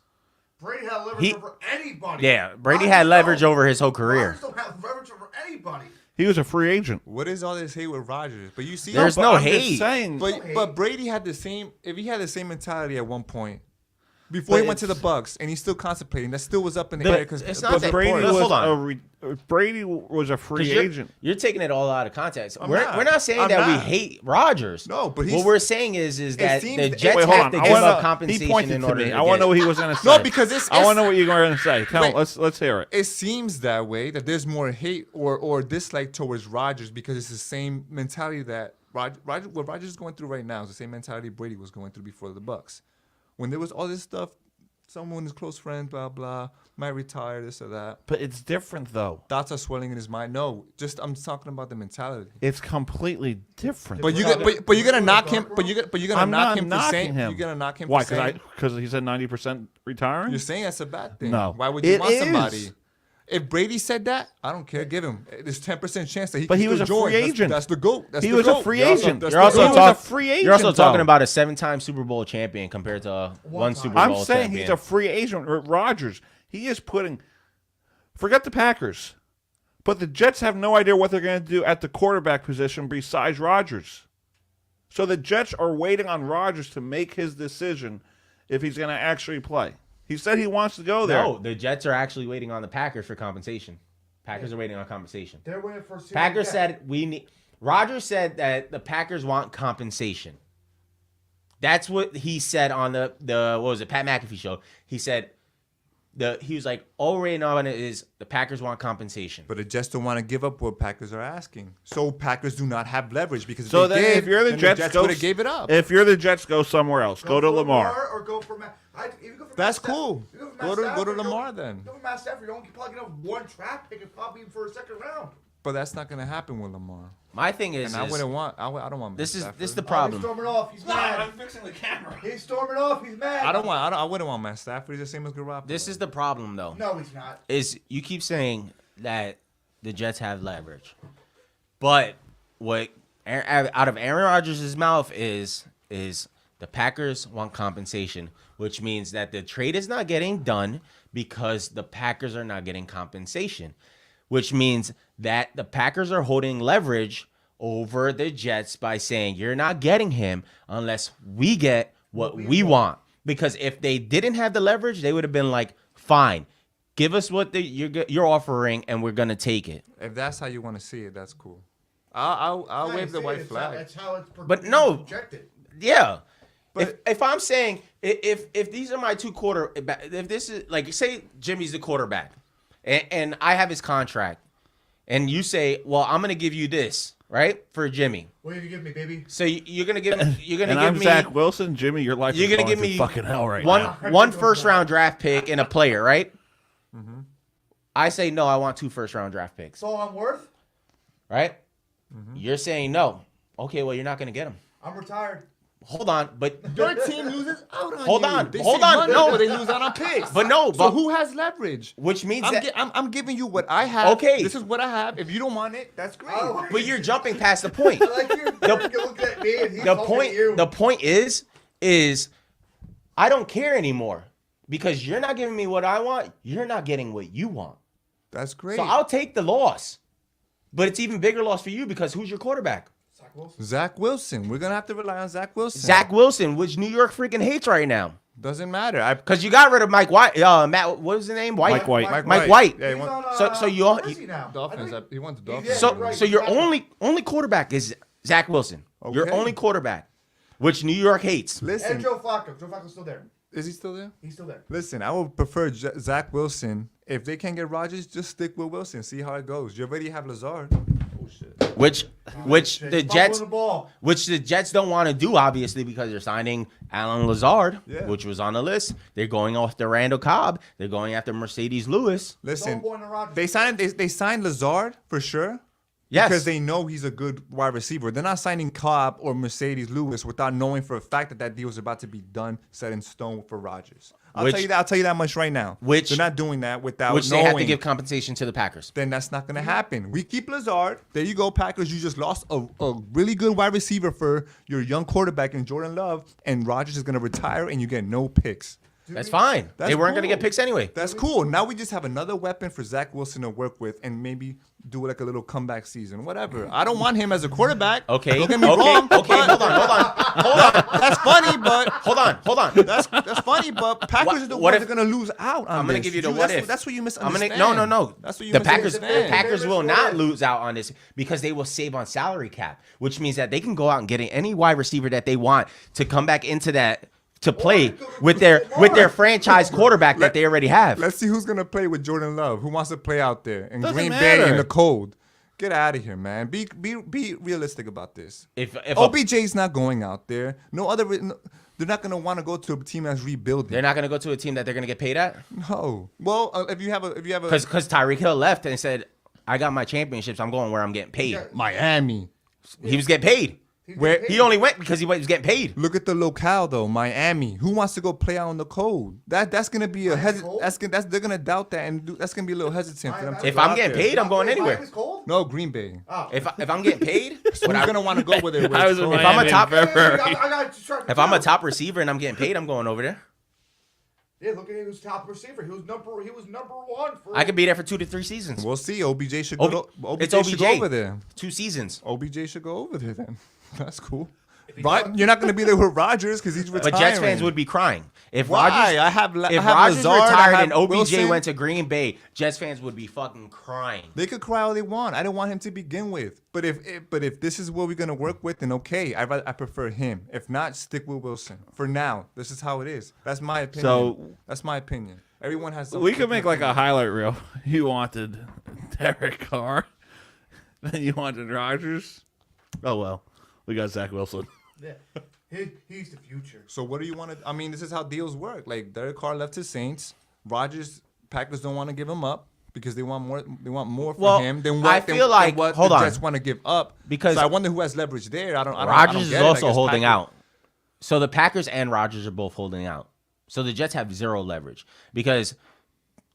Brady had leverage He- over anybody. Yeah, Brady Rodgers had leverage don't. over his whole career. Rodgers don't have leverage over anybody. He was a free agent. What is all this hate with Rodgers? But you see, There's But no I'm just hate. saying, But Brady had the same. If he had the same mentality at one point, before But he went to the it's- Bucks, and he's still contemplating, that still was up in the But air because it's not but that- Brady Hold was on. Brady was a free 'Cause you're, agent. you're taking it all out of context. I'm We're not. not saying I'm that we not. hate Rodgers. No, but what he's- we're saying is that seems the that- Jets Wait, hold have on. to I give wanna- up he compensation pointed in to order me. to I want to get know it. what he was going to say. No, because it's- I want to know what you're going to say. Tell. Wait. Let's hear it. it seems that way that there's more hate or dislike towards Rodgers because it's the same mentality that what Rodgers is going through right now is the same mentality Brady was going through before the Bucks. When there was all this stuff someone is close friend, blah blah, might retire, this or that. But it's different, though. Thoughts are swelling in his mind. No, just I'm talking about the mentality. It's completely different. But you're gonna knock him. But you're gonna I'm knock not him for knocking saying. him. You're gonna knock him. Why? For saying, Because he said 90% retiring? you're saying that's a bad thing. No. Why would you It want is. somebody? If Brady said that, I don't care. Give him. There's 10% chance that he. But can he was still a free join. agent. That's the GOAT. That's He the was a GOAT. free You're also- agent. that's You're the also He GOAT. was a talk- free agent. You're also talking though. about a 7-time Super Bowl champion compared to one Super Bowl I'm champion. saying he's a free agent. Rodgers, he is putting. Forget the Packers, but the Jets have no idea what they're going to do at the quarterback position besides Rodgers. So the Jets are waiting on Rodgers to make his decision if he's going to actually play. He said he wants to go there. No, the Jets are actually waiting on the Packers for compensation. Packers are waiting on compensation. They're waiting for. Packers said we need. Rodgers said that the Packers want compensation. That's what he said on the what was it, Pat McAfee show. He said he was like, all we're waiting on is the Packers want compensation. But the Jets don't want to give up what Packers are asking. So Packers do not have leverage because So if they then, did, if you're the then Jets, would have gave it up. If you're the Jets, go somewhere else. Go to for Lamar. or go for Matt. Even go for That's Matt Stafford. cool. You for Go Matt to Stafford, Lamar then. Go for Matt Stafford. You don't probably get one draft pick and probably even for a second round. But that's not going to happen with Lamar. My thing is, And I wouldn't want. I don't want. this Matt is Stafford. the He's problem. storming off. He's mad. fixing the camera. He's storming off. He's mad. I wouldn't want Matt Stafford. He's the same as Garoppolo. This is the problem, though. No, he's not. Is you keep saying that the Jets have leverage, but what out of Aaron Rodgers' mouth is the Packers want compensation, which means that the trade is not getting done because the Packers are not getting compensation, which means that the Packers are holding leverage over the Jets by saying you're not getting him unless we get what we want. Because if they didn't have the leverage, they would have been like, fine, give us what you're offering and we're going to take it. If that's how you want to see it, that's cool. I'll wave the white flag. That's how it's But no. projected. Yeah. But- if I'm saying if these are my two if this is like, say Jimmy's the quarterback and I have his contract and you say, well, I'm going to give you this, right? For Jimmy. What are you gonna give me, baby? So you're going to give me And I'm Zach Wilson, Jimmy. Your life You're is gonna going give me through fucking hell right one now. one first round draft pick and a player, right? I say no, I want 2 first round draft picks, That's all I'm worth. right? You're saying no. Okay, well, you're not going to get him. I'm retired. Hold on, but Your team loses out on Hold you. on, They hold save on, money, no. but they lose out on picks. But no, So but- who has leverage? which means I'm, that I'm giving you what I have. Okay. This is what I have. If you don't want it, that's great. Oh. but you're jumping past the point. I like you're looking at me and he's the looking point at you. the point is I don't care anymore because you're not giving me what I want, you're not getting what you want. That's great. So I'll take the loss. But it's even bigger loss for you because who's your quarterback? Zach Wilson. We're gonna have to rely on Zach Wilson. Zach Wilson, which New York freaking hates right now. doesn't matter. Because you got rid of Mike White. Matt, what was his name? White. Mike White. Mike White. Yeah, he He's went on, So you all- where is he now? Dolphins. I think- He went to Yeah, Dolphins. So right, so your exactly. only quarterback is Zach Wilson. Your Okay. only quarterback, which New York hates. And Listen, Joe Flacco. Joe Flacco's still there. is he still there? He's still there. Listen, I would prefer Zach Wilson. If they can't get Rodgers, just stick with Wilson. See how it goes. You already have Lazard. Oh shit. Which Shit, the he's Jets fumbling the ball. which the Jets don't want to do, obviously, because they're signing Alan Lazard, Yeah. which was on the list. They're going after Randall Cobb. They're going after Mercedes Lewis. Listen, Don't point to Rodgers. they signed Lazard for sure. Yes. Because they know he's a good wide receiver. They're not signing Cobb or Mercedes Lewis without knowing for a fact that that deal is about to be done, set in stone for Rodgers. I'll tell you that much right now. Which- they're not doing that without which knowing. they have to give compensation to the Packers. Then that's not going to happen. We keep Lazard. There you go, Packers. You just lost a really good wide receiver for your young quarterback in Jordan Love, and Rodgers is going to retire, and you get no picks. That's fine. That's They weren't going to cool. get picks anyway. That's cool. Now we just have another weapon for Zach Wilson to work with and maybe do like a little comeback season. Whatever. I don't want him as a quarterback. Okay. Don't get me okay. wrong. Okay. but- Hold on. That's funny, but Hold on. that's funny, but Packers are the what ones if- that are going to lose out on I'm going to this. give you the Drew, what that's if. That's what you I'm misunderstand. No. That's what you The Packers misunderstand. will not lose out on this because they will save on salary cap, which means that they can go out and get any wide receiver that they want to come back into that to play with their franchise quarterback that they already have. Let's see who's going to play with Jordan Love. Who wants to play out there in Doesn't Green matter. Bay in the cold? Get out of here, man. Be realistic about this. If OBJ's not going out there. No other. They're not gonna want to go to a team that's rebuilding. They're not going to go to a team that they're going to get paid at? No. Well, if you have a Because Tyreek Hill left and said, I got my championships. I'm going where I'm getting paid. Miami. He was getting paid. Where He only went because he was getting paid. Look at the locale though, Miami. Who wants to go play out on the cold? That's gonna be a they're gonna doubt that, and that's gonna be a little hesitant for them. To If go I'm out getting there. paid, I'm going anywhere. Miami's cold? No, Green Bay. If I'm getting paid, Who's gonna want to go with it? I was in If I'm a Miami top- in February. if I'm a top receiver and I'm getting paid, I'm going over there. Yeah, look at him. He was top receiver. He was number one for. I could be there for 2 to 3 seasons. We'll see. OBJ should go. It's Should go OBJ. over there. 2 seasons. OBJ should go over there then. That's cool. You're not gonna be there with Rodgers because he's retiring. But Jets fans would be crying. If Why? Rodgers, I have if Lazard, Rodgers I retired have and OBJ Wilson. went to Green Bay, Jets fans would be fucking crying. They could cry all they want. I didn't want him to begin with. But if this is what we're gonna work with, then okay. I prefer him. If not, stick with Wilson. For now, this is how it is. That's my opinion. So- that's my opinion. Everyone has. We could make like a highlight reel. You wanted Derek Carr, then you wanted Rodgers. Oh well, we got Zach Wilson. Yeah. He's the future. So what do you want to? I mean, this is how deals work. Like Derek Carr left his Saints. Rodgers, Packers don't want to give him up because they want more. They want more for him than what I feel like what hold the on. Jets want to give up. Because so I wonder who has leverage there. I don't Rodgers is get it. I also guess holding Packers- out. So the Packers and Rodgers are both holding out. So the Jets have 0 leverage because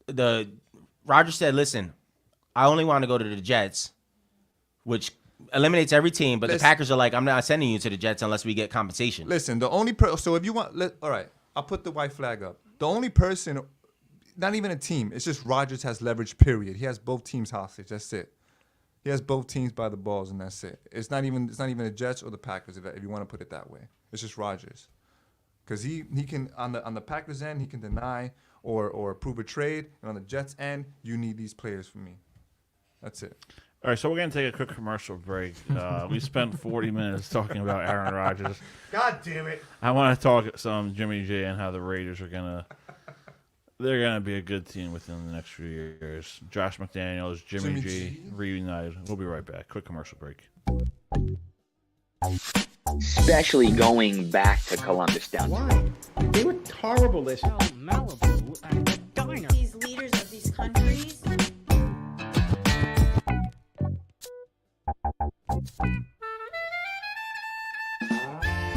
the Rodgers said, "Listen, I only want to go to the Jets," which eliminates every team. But the Packers are like, "I'm not sending you to the Jets unless we get compensation." Listen, the only so if you want, all right, I'll put the white flag up. The only person, not even a team, it's just Rodgers has leverage. Period. He has both teams hostage. That's it. He has both teams by the balls, and that's it. It's not even the Jets or the Packers, if you want to put it that way. It's just Rodgers, because he can on the Packers end he can deny or approve a trade, and on the Jets end you need these players for me. That's it. All right, so we're going to take a quick commercial break. We spent 40 minutes talking about Aaron Rodgers. God damn it. I want to talk some Jimmy G and how the Raiders are they're going to be a good team within the next few years. Josh McDaniels, Jimmy G reunited. We'll be right back. Quick commercial break. Especially going back to Columbus down. Why? They were horrible this year. Malibu and a diner. These leaders of these countries.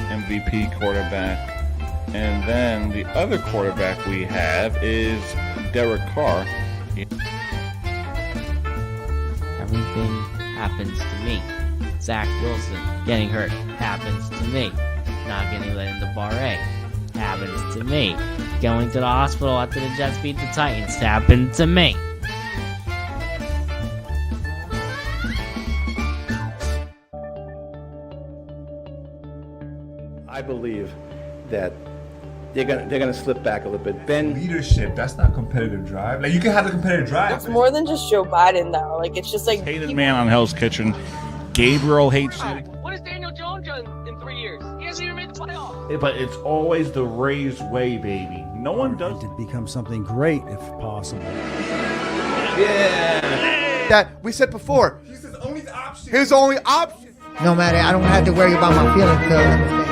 MVP quarterback. And then the other quarterback we have is Derek Carr. Everything happens to me. Zach Wilson getting hurt happens to me. Not getting let into Bar A happens to me. Going to the hospital after the Jets beat the Titans happened to me. I believe that they're gonna slip back a little bit. Ben, Leadership. That's not competitive drive. Like you can have the competitive drive. It's more than just Joe Biden, though. Like, it's just like Hated man on Hell's Kitchen. Gabriel hates you. What has Daniel Jones done in 3 years? He hasn't even made the playoffs. But it's always the Rays way, baby. No one does. To become something great if possible. That we said before. He's his only option. His only option. No matter, I don't have to worry about my feelings because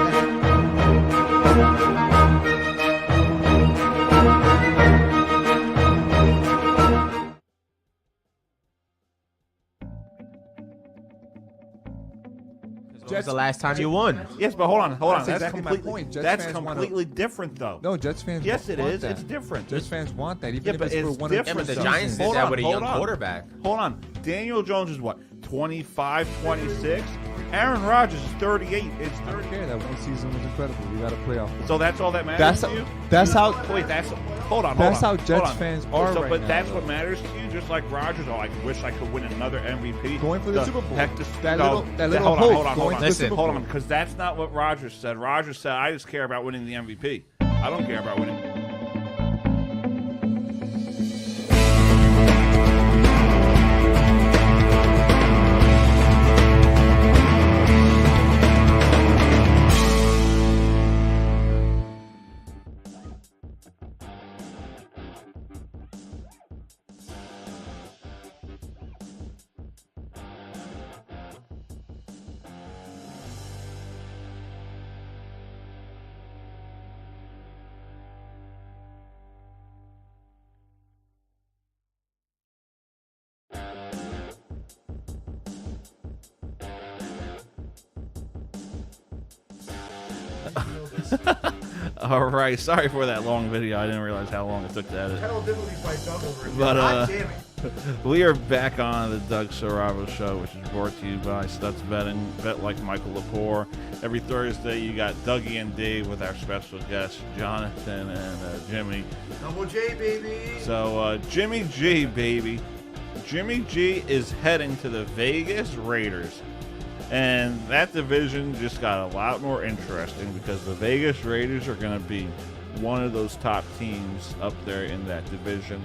When was the last time you won? Yes, but hold on. That's That's exactly my completely, point. Jets that's fans wanna- completely different, though. No, Jets fans. Yes, it want is. that. It's different. Jets fans want that, even Yeah, if but it's for it's one different. Yeah, but the or two Giants seasons. did Hold that on, with a hold young on. quarterback. Hold on. Daniel Jones is what? 25, 26? Aaron Rodgers is 38. It's I don't care. That one season was incredible. We got a playoff. So that's all that matters That's to you? that's how. Wait, hold on. That's hold on, how Jets hold on. fans are So, right but now, that's though. what matters to you, just like Rodgers. Oh, I wish I could win another MVP. Going for the Super Bowl. Heck, That no, little hold hope on, hold on, going hold on. to the Listen, Super Hold Bowl. on, because that's not what Rodgers said. Rodgers said, I just care about winning the MVP. I don't care about winning. All right, sorry for that long video. I didn't realize how long it took to edit. Technical difficulties by Doug over here. But, God damn it. We are back on the Doug Saravo Show, which is brought to you by Stutz Betting. Bet like Michael Lepore. Every Thursday, you got Dougie and Dave with our special guests, Jonathan and Jimmy. Double J, baby. So, Jimmy G, baby. Jimmy G is heading to the Vegas Raiders. And that division just got a lot more interesting because the Vegas Raiders are going to be one of those top teams up there in that division.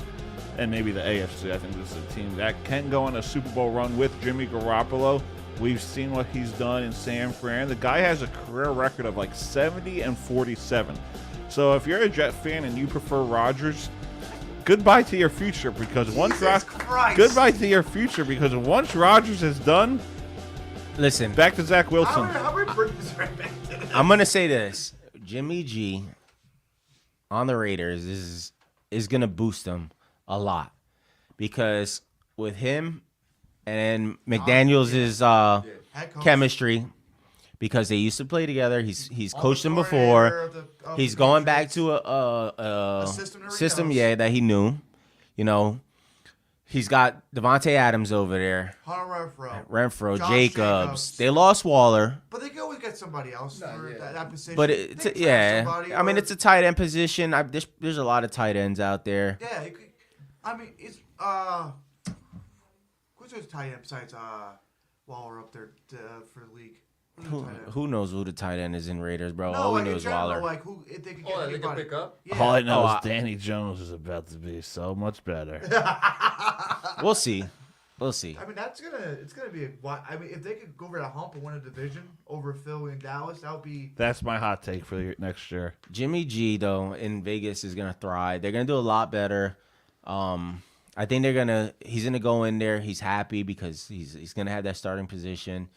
And maybe the AFC. I think this is a team that can go on a Super Bowl run with Jimmy Garoppolo. We've seen what he's done in San Fran. The guy has a career record of like 70-47. So if you're a Jet fan and you prefer Rodgers, goodbye to your future because once goodbye to your future because once Rodgers is done, listen, back to Zach Wilson. I'm gonna say this: Jimmy G on the Raiders is gonna boost them a lot because with him and McDaniels' chemistry, because they used to play together. He's coached them before. He's going back to a system that he knew. You know, he's got Devontae Adams over there. Renfro, Jacobs. They lost Waller. But they can always get somebody else for that position. But it's I mean, it's a tight end position. There's a lot of tight ends out there. Yeah, I mean, it's who's those tight end besides Waller up there for the league? Who knows who the tight end is in Raiders, bro? No, all we like know in is general, Waller. like who if they can get They anybody. can pick up. Yeah. All I know is Danny Jones is about to be so much better. We'll see. We'll see. I mean, it's gonna be. I mean, if they could go over that hump and win a division over Philly and Dallas, that would be. That's my hot take for the next year. Jimmy G though in Vegas is gonna thrive. They're gonna do a lot better. I think he's gonna go in there. He's happy because he's gonna have that starting position.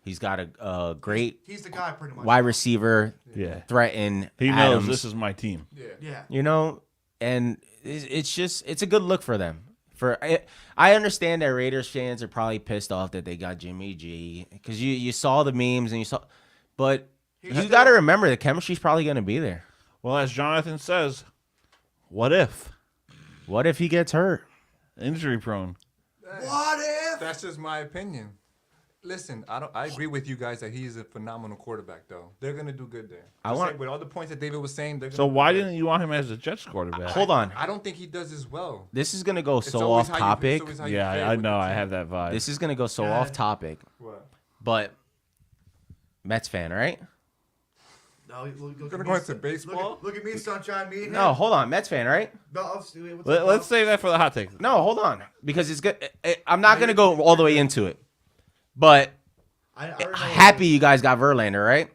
He's got a great He's the guy pretty much. wide receiver. Yeah. Threaten. He Adams. knows this is my team. Yeah. You know, and it's a good look for them. I understand that Raiders fans are probably pissed off that they got Jimmy G because you saw the memes and but you got to remember the chemistry's probably going to be there. Well, as Jonathan says, what if? What if he gets hurt? Injury prone. What if? That's just my opinion. Listen, I agree with you guys that he's a phenomenal quarterback, though. They're gonna do good there. With all the points that David was saying. They're gonna So why didn't you want him as a Jets quarterback? Hold on. I don't think he does as well. This is gonna go It's so always off how you- topic. it's always how you Yeah, fare I with know. the I team. have that vibe. This is gonna go so off topic. What? But Mets fan, right? No, look Gonna at go me, into baseball? Look at me, sunshine. Me. and No, him. hold on, Mets fan, right? No, Let's save that for the hot take. No, hold on, because it's good. I'm not gonna go all the way into it, but happy you guys got Verlander, right?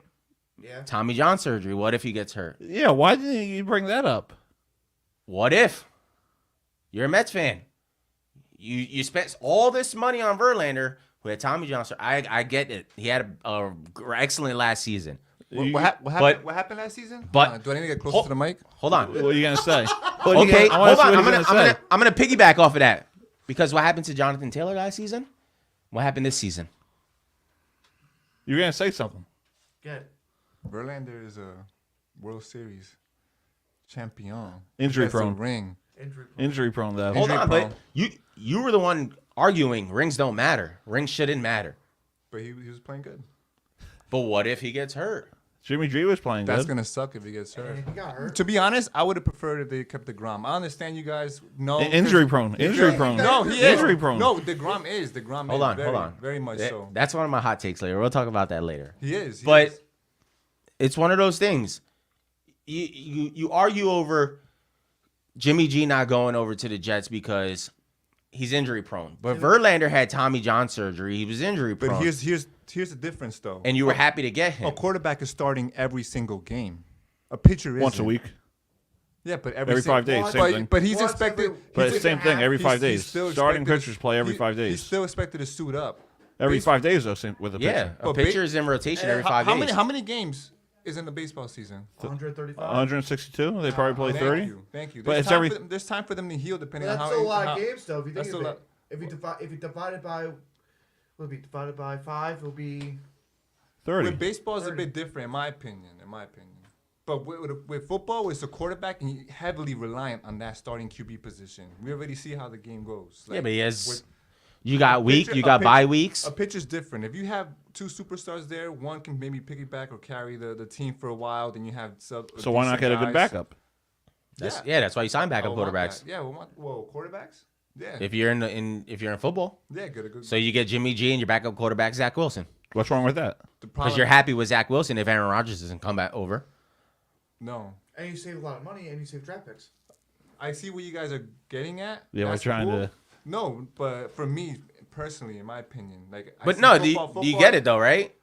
Yeah. Tommy John surgery. What if he gets hurt? Yeah, why didn't you bring that up? What if you're a Mets fan? You spent all this money on Verlander who had Tommy John surgery. I get it. He had a excellent last season. What happened last season? But do I need to get closer to the mic? Hold on. What are you gonna say? Okay, I wanna hold see on. what he's gonna say. I'm gonna piggyback off of that because what happened to Jonathan Taylor last season? What happened this season? You're gonna say something. Good. Verlander is a World Series champion. Injury He has a prone. ring. Injury prone, though. Hold on, prone. but you were the one arguing rings don't matter. Rings shouldn't matter. But he was playing good. But what if he gets hurt? Jimmy G was playing That's good. gonna suck if he gets hurt. He got hurt. To be honest, I would have preferred if they kept DeGrom. I understand you guys know Injury prone. Injury prone. No, he is Injury prone. No, DeGrom is. Hold on, very, hold on. Very much so. That's one of my hot takes later. We'll talk about that later. He is. But it's one of those things. You argue over Jimmy G not going over to the Jets because he's injury prone. But Verlander had Tommy John surgery. He was injury prone. But here's the difference though. And you were happy to get him. A quarterback is starting every single game. A pitcher is Once a week. Yeah, but every 5 days, same thing. But he's expected. But it's the same thing every 5 days. still Starting expected- pitchers play every 5 days. He's still expected to suit up. Every 5 days, though, with a pitcher. Yeah, a But pitcher is in rotation every 5 days. How many games is in the baseball season? 135. 162. They probably play 30. Thank you. But it's There's time for them to heal depending on That's how. still a lot how- of games, though. If you think that's of still it, if you divide it by, what would it be divided by 5? It'll be 30. With baseball is a bit different, in my opinion. But with football, it's a quarterback, and you're heavily reliant on that starting QB position. We already see how the game goes. Yeah, but he has. with- You got bye weeks. A pitch is different. If you have two superstars there, one can maybe piggyback or carry the team for a while. Then you have So why not get a good backup? That's why you sign backup quarterbacks. Yeah, quarterbacks. Yeah. If you're in football, Yeah, good. so you get Jimmy G and your backup quarterback Zach Wilson What's wrong with that? because you're happy with Zach Wilson if Aaron Rodgers doesn't come back over. No. And you save a lot of money, and you save draft picks. I see what you guys are getting at. Yeah, That's we're trying cool. to. No, but for me personally, in my opinion, like. I But see no, football, do you get it though, right?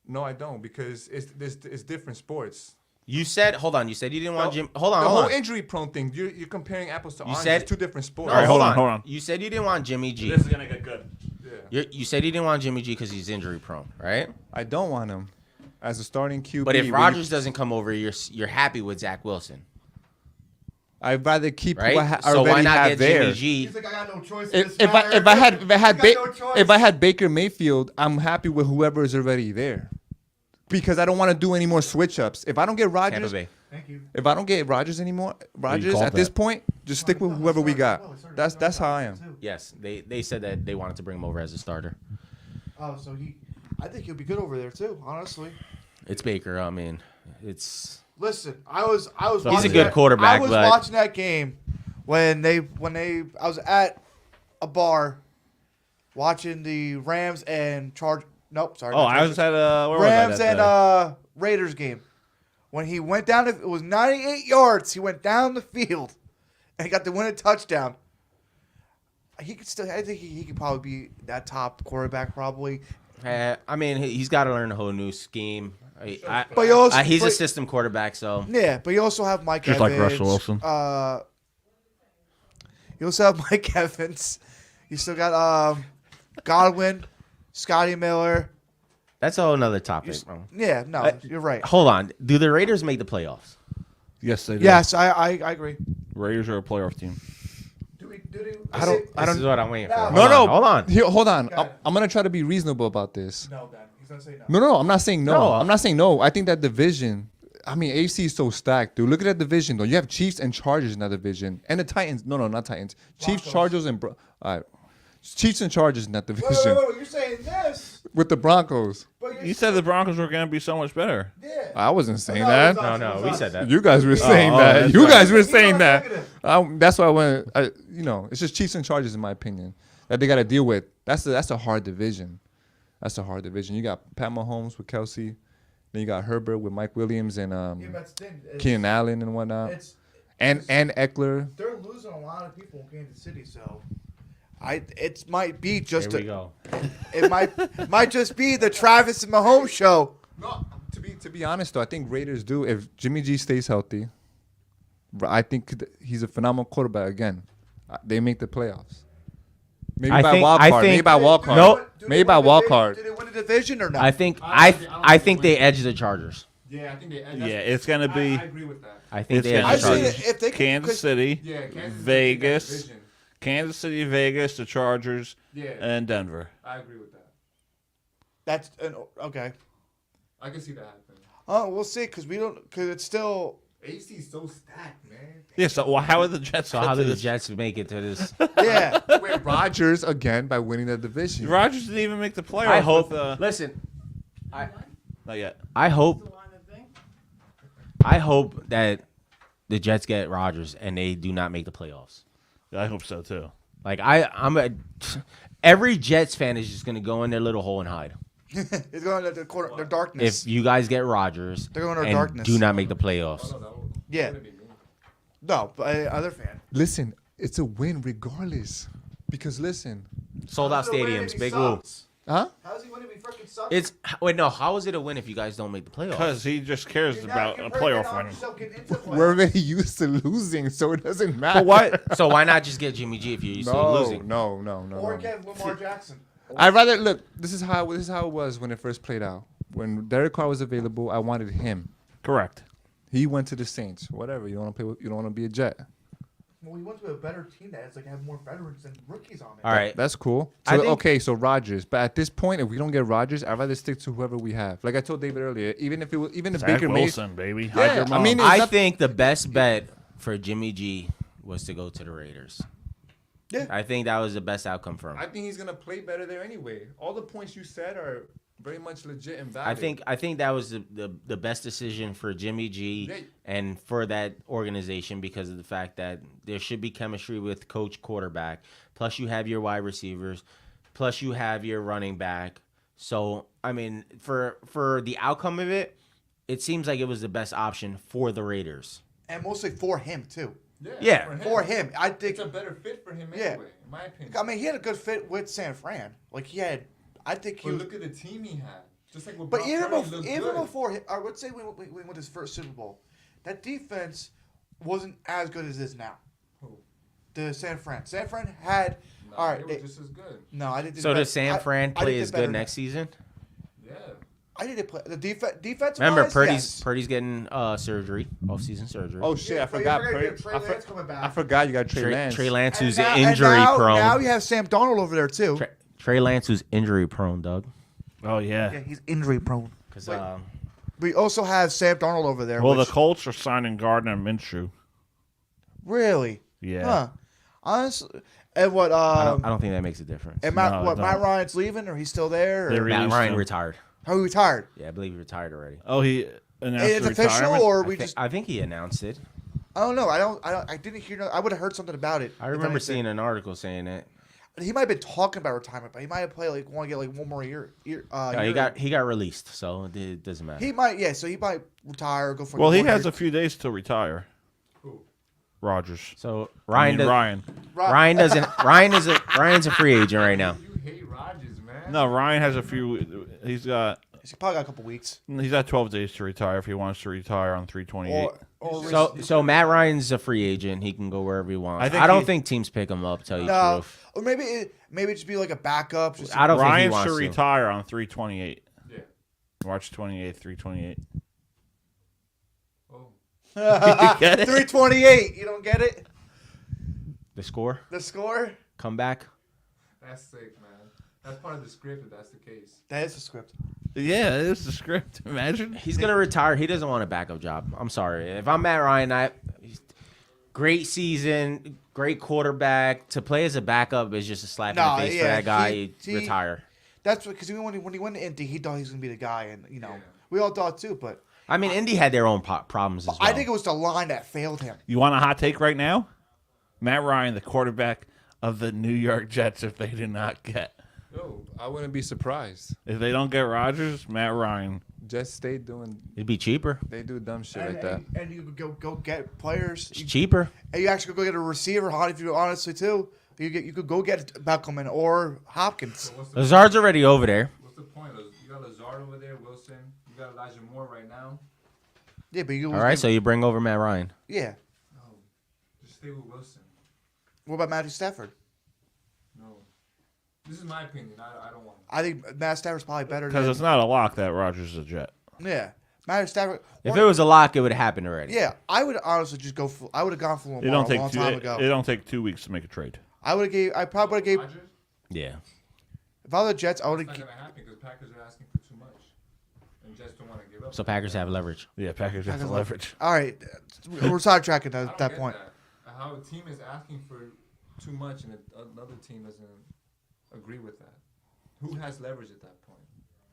No, I don't, because it's different sports. You said, hold on. You said you didn't want Jim. Hold The on, whole hold on. injury-prone thing. You're comparing apples to oranges. said- It's two different sports. No, All right, hold on. You said you didn't want Jimmy G. This is gonna get good. Yeah. You said you didn't want Jimmy G because he's injury prone, right? I don't want him as a starting QB. But if when Rodgers doesn't come over, you're happy with Zach Wilson, I'd rather keep right? who I So why already not have get there. Jimmy G? He's like, I got no choice. If I had Baker Mayfield, I'm happy with whoever is already there, because I don't want to do any more switch ups. If I don't get Tampa Rodgers, Bay. Thank you. if I don't get Rodgers anymore, Rodgers called at this that. point, just stick with whoever we got. That's how I am. Yes, they said that they wanted to bring him over as a starter. Oh, so I think he'll be good over there too. Honestly, It's Baker. I mean, it's listen, I was. He's a watching good that- quarterback, I was but- watching that game when I was at a bar watching the Rams and Charge. Nope, sorry. Oh, not I was Chargers. at where Rams was I and that day? Raiders game. When he went down, it was 98 yards. He went down the field and he got the winning touchdown. He could still. I think he could probably be that top quarterback probably. I mean, he's got to learn a whole new scheme. But you also, He's a but- system quarterback, so Yeah, but you also have Mike Just Evans. like Russell Wilson. You also have Mike Evans. You still got Godwin, Scotty Miller. that's a whole nother topic, bro. Yeah, no, you're right. Hold on. Do the Raiders make the playoffs? Yes, they do. Yes, I agree. Raiders are a playoff team. I don't. This is what I'm waiting for. No, Hold on. Here, hold on. Got it. I'm gonna try to be reasonable about this. No, Dan. He's gonna say no. No, I'm not saying no. No. I'm not saying no. I think that division. I mean, AFC is so stacked, dude. Look at that division, though. You have Chiefs and Chargers in that division, and the Titans. No, not Titans. Chiefs, Broncos. Chargers, and all right. Chiefs and Chargers in that division Wait, you're saying this? with the Broncos. But You said the Broncos were going to be so much better. yeah. I wasn't saying No, that. it's not- No, we said that. You guys were saying oh, that. that's You right. guys were You saying are that. negative. That's why I went. It's just Chiefs and Chargers in my opinion that they got to deal with. That's a hard division. That's a hard division. You got Pat Mahomes with Kelsey, then you got Herbert with Mike Williams and Yeah, but it's the thing. Keenan Allen and whatnot, It's and Eckler. they're losing a lot of people in Kansas City, so it might be just Here we go. it might just be the Travis and Mahomes show. No, to be honest though, I think Raiders do. If Jimmy G stays healthy, I think he's a phenomenal quarterback again. They make the playoffs. Maybe I by think- wild I card. think- Maybe by wild card. No. Maybe by wild card. Did they win a division or not? I think I think they edge the Chargers. Yeah, I think they. Yeah, it's going to be I agree with that. I think It's they gonna edge the I be- see Chargers. that if they Kansas City, Yeah, Kansas City Vegas, division. Kansas City, Vegas, the Chargers, Yeah, and Denver. I agree with that. that's okay. I can see that happening. Oh, we'll see because it's still AC is so stacked, man. Yeah, so how are the Jets? So get how to did the this? Jets make it to this? yeah. With Rodgers again by winning the division. Rodgers didn't even make the playoffs. I hope. With, Listen, not yet. I hope that the Jets get Rodgers and they do not make the playoffs. I hope so too. Like every Jets fan is just gonna go in their little hole and hide. It's going to their darkness. If you guys get Rodgers They're going to and darkness. do not make the playoffs, yeah. No, but other fan. Listen, it's a win regardless. Because listen, sold out stadiums, big woo. huh? How's he winning if he freaking sucks? It's no. How is it a win if you guys don't make the playoffs? Because he just cares about a playoff win. We're already used to losing, so it doesn't matter. But why? So why not just get Jimmy G if you're used to losing? No. Or get Lamar Jackson. I'd rather look. This is how it was when it first played out. When Derek Carr was available, I wanted him. Correct. He went to the Saints. Whatever. You don't want to play. You don't want to be a Jet. Well, he went to a better team that has have more veterans and rookies on it. All right. That's cool. I So, think- okay, so Rodgers. But at this point, if we don't get Rodgers, I'd rather stick to whoever we have. Like I told David earlier, even if Zach Baker Wilson, baby. Yeah, Hide your I mom. mean, it's I not- think the best bet for Jimmy G was to go to the Raiders. Yeah. I think that was the best outcome for him. I think he's gonna play better there anyway. All the points you said are very much legit and valid. I think that was the best decision for Jimmy G Yeah. and for that organization because of the fact that there should be chemistry with coach quarterback. Plus you have your wide receivers. Plus you have your running back. So I mean, for the outcome of it, it seems like it was the best option for the Raiders. And mostly for him too. Yeah. For him, I think It's a better fit for him Yeah. anyway, in my opinion. I mean, he had a good fit with San Fran. I think he But was. look at the team he had. Just like with But Brock even, Purdy, looked even good. before, I would say when we went his first Super Bowl, that defense wasn't as good as it is now. Who? The San Fran. San Fran had. No, all right. they were just as good. No, I didn't. So does San Fran play as good now. next season? Yeah. I didn't play the defense. Remember, wise, Purdy's yes. Purdy's getting surgery, off-season surgery. Oh shit! Yeah, I but you forgot. forgot you have Purdy- Trey Lance coming back. I forgot you got Trey Lance. Trey Lance, who's And injury prone. Now you have Sam Donald over there too. Trey Lance, who's injury prone, Doug. Oh, yeah. Yeah, he's injury prone. Because We also have Sam Donald over there. Well, which, the Colts are signing Gardner Minshew. really, Yeah. huh? Honestly, and what? I don't think that makes a difference. And No, Matt no. Ryan's leaving, or he's still there? They Or, released Matt Ryan him. retired. how he retired? Yeah, I believe he retired already. Oh, he announced It's the official, retirement? or we just? I think he announced it. I don't know. I didn't hear. I would have heard something about it. I if remember anything. seeing an article saying it. He might have been talking about retirement, but he might have played want to get one more year. No, he got released, so it doesn't matter. He might. Yeah. So he might retire. Go for. Well, he one has year. a few days to retire. Who? Rodgers. So Ryan's Ryan's a free agent right now. You hate Rodgers, man. No, Ryan has a few. He's got He's probably got a couple weeks. 12 days to retire if he wants to retire on 3/28. So Matt Ryan's a free agent. He can go wherever he wants. I I don't think think teams pick him up. Tell you the No, truth. or maybe just be like a backup. Just I don't think he Ryan wants should to. retire on 3/28. Yeah. March 28th, 3/28. Oh. get it? 328. You don't get it? The score, The score? comeback. That's sick, man. That's part of the script if that's the case. That is the script. Yeah, it is the script. Imagine. He's gonna retire. He doesn't want a backup job. I'm sorry. If I'm Matt Ryan, great season, great quarterback. To play as a backup is just a slap in the face for that guy. Retire. That's because when he went to Indy, he thought he was gonna be the guy, and we all thought too. But I mean, Indy had their own problems as well. I think it was the line that failed him. You want a hot take right now? Matt Ryan, the quarterback of the New York Jets, if they did not get. Yo, I wouldn't be surprised. If they don't get Rodgers, Matt Ryan. Just stay doing. It'd be cheaper. They do dumb shit like that. And you could go get players. It's cheaper. And you actually could go get a receiver. If you honestly too, you could go get Beckelman or Hopkins. Lazard's already over there. What's the point? You got Lazard over there, Wilson. You got Elijah Moore right now. Yeah, but you. All right, so you bring over Matt Ryan. Yeah. No, just stay with Wilson. What about Matthew Stafford? No, this is my opinion. I don't want. I think Matt Stafford's probably better. Because it's not a lock that Rodgers is a Jet. Yeah, Matthew Stafford. If it was a lock, it would have happened already. Yeah, I would honestly just go. I would have gone for Lamar a long time ago. It don't take 2 weeks to make a trade. I probably would have gave. Rodgers? Yeah. If I was the Jets, I would It's have. not gonna happen because Packers are asking for too much, and Jets don't want to give up. So Packers have leverage. Yeah, Packers have the leverage. All right, we're sidetracking I at don't that get point. How a team is asking for too much and another team doesn't agree with that. Who has leverage at that point?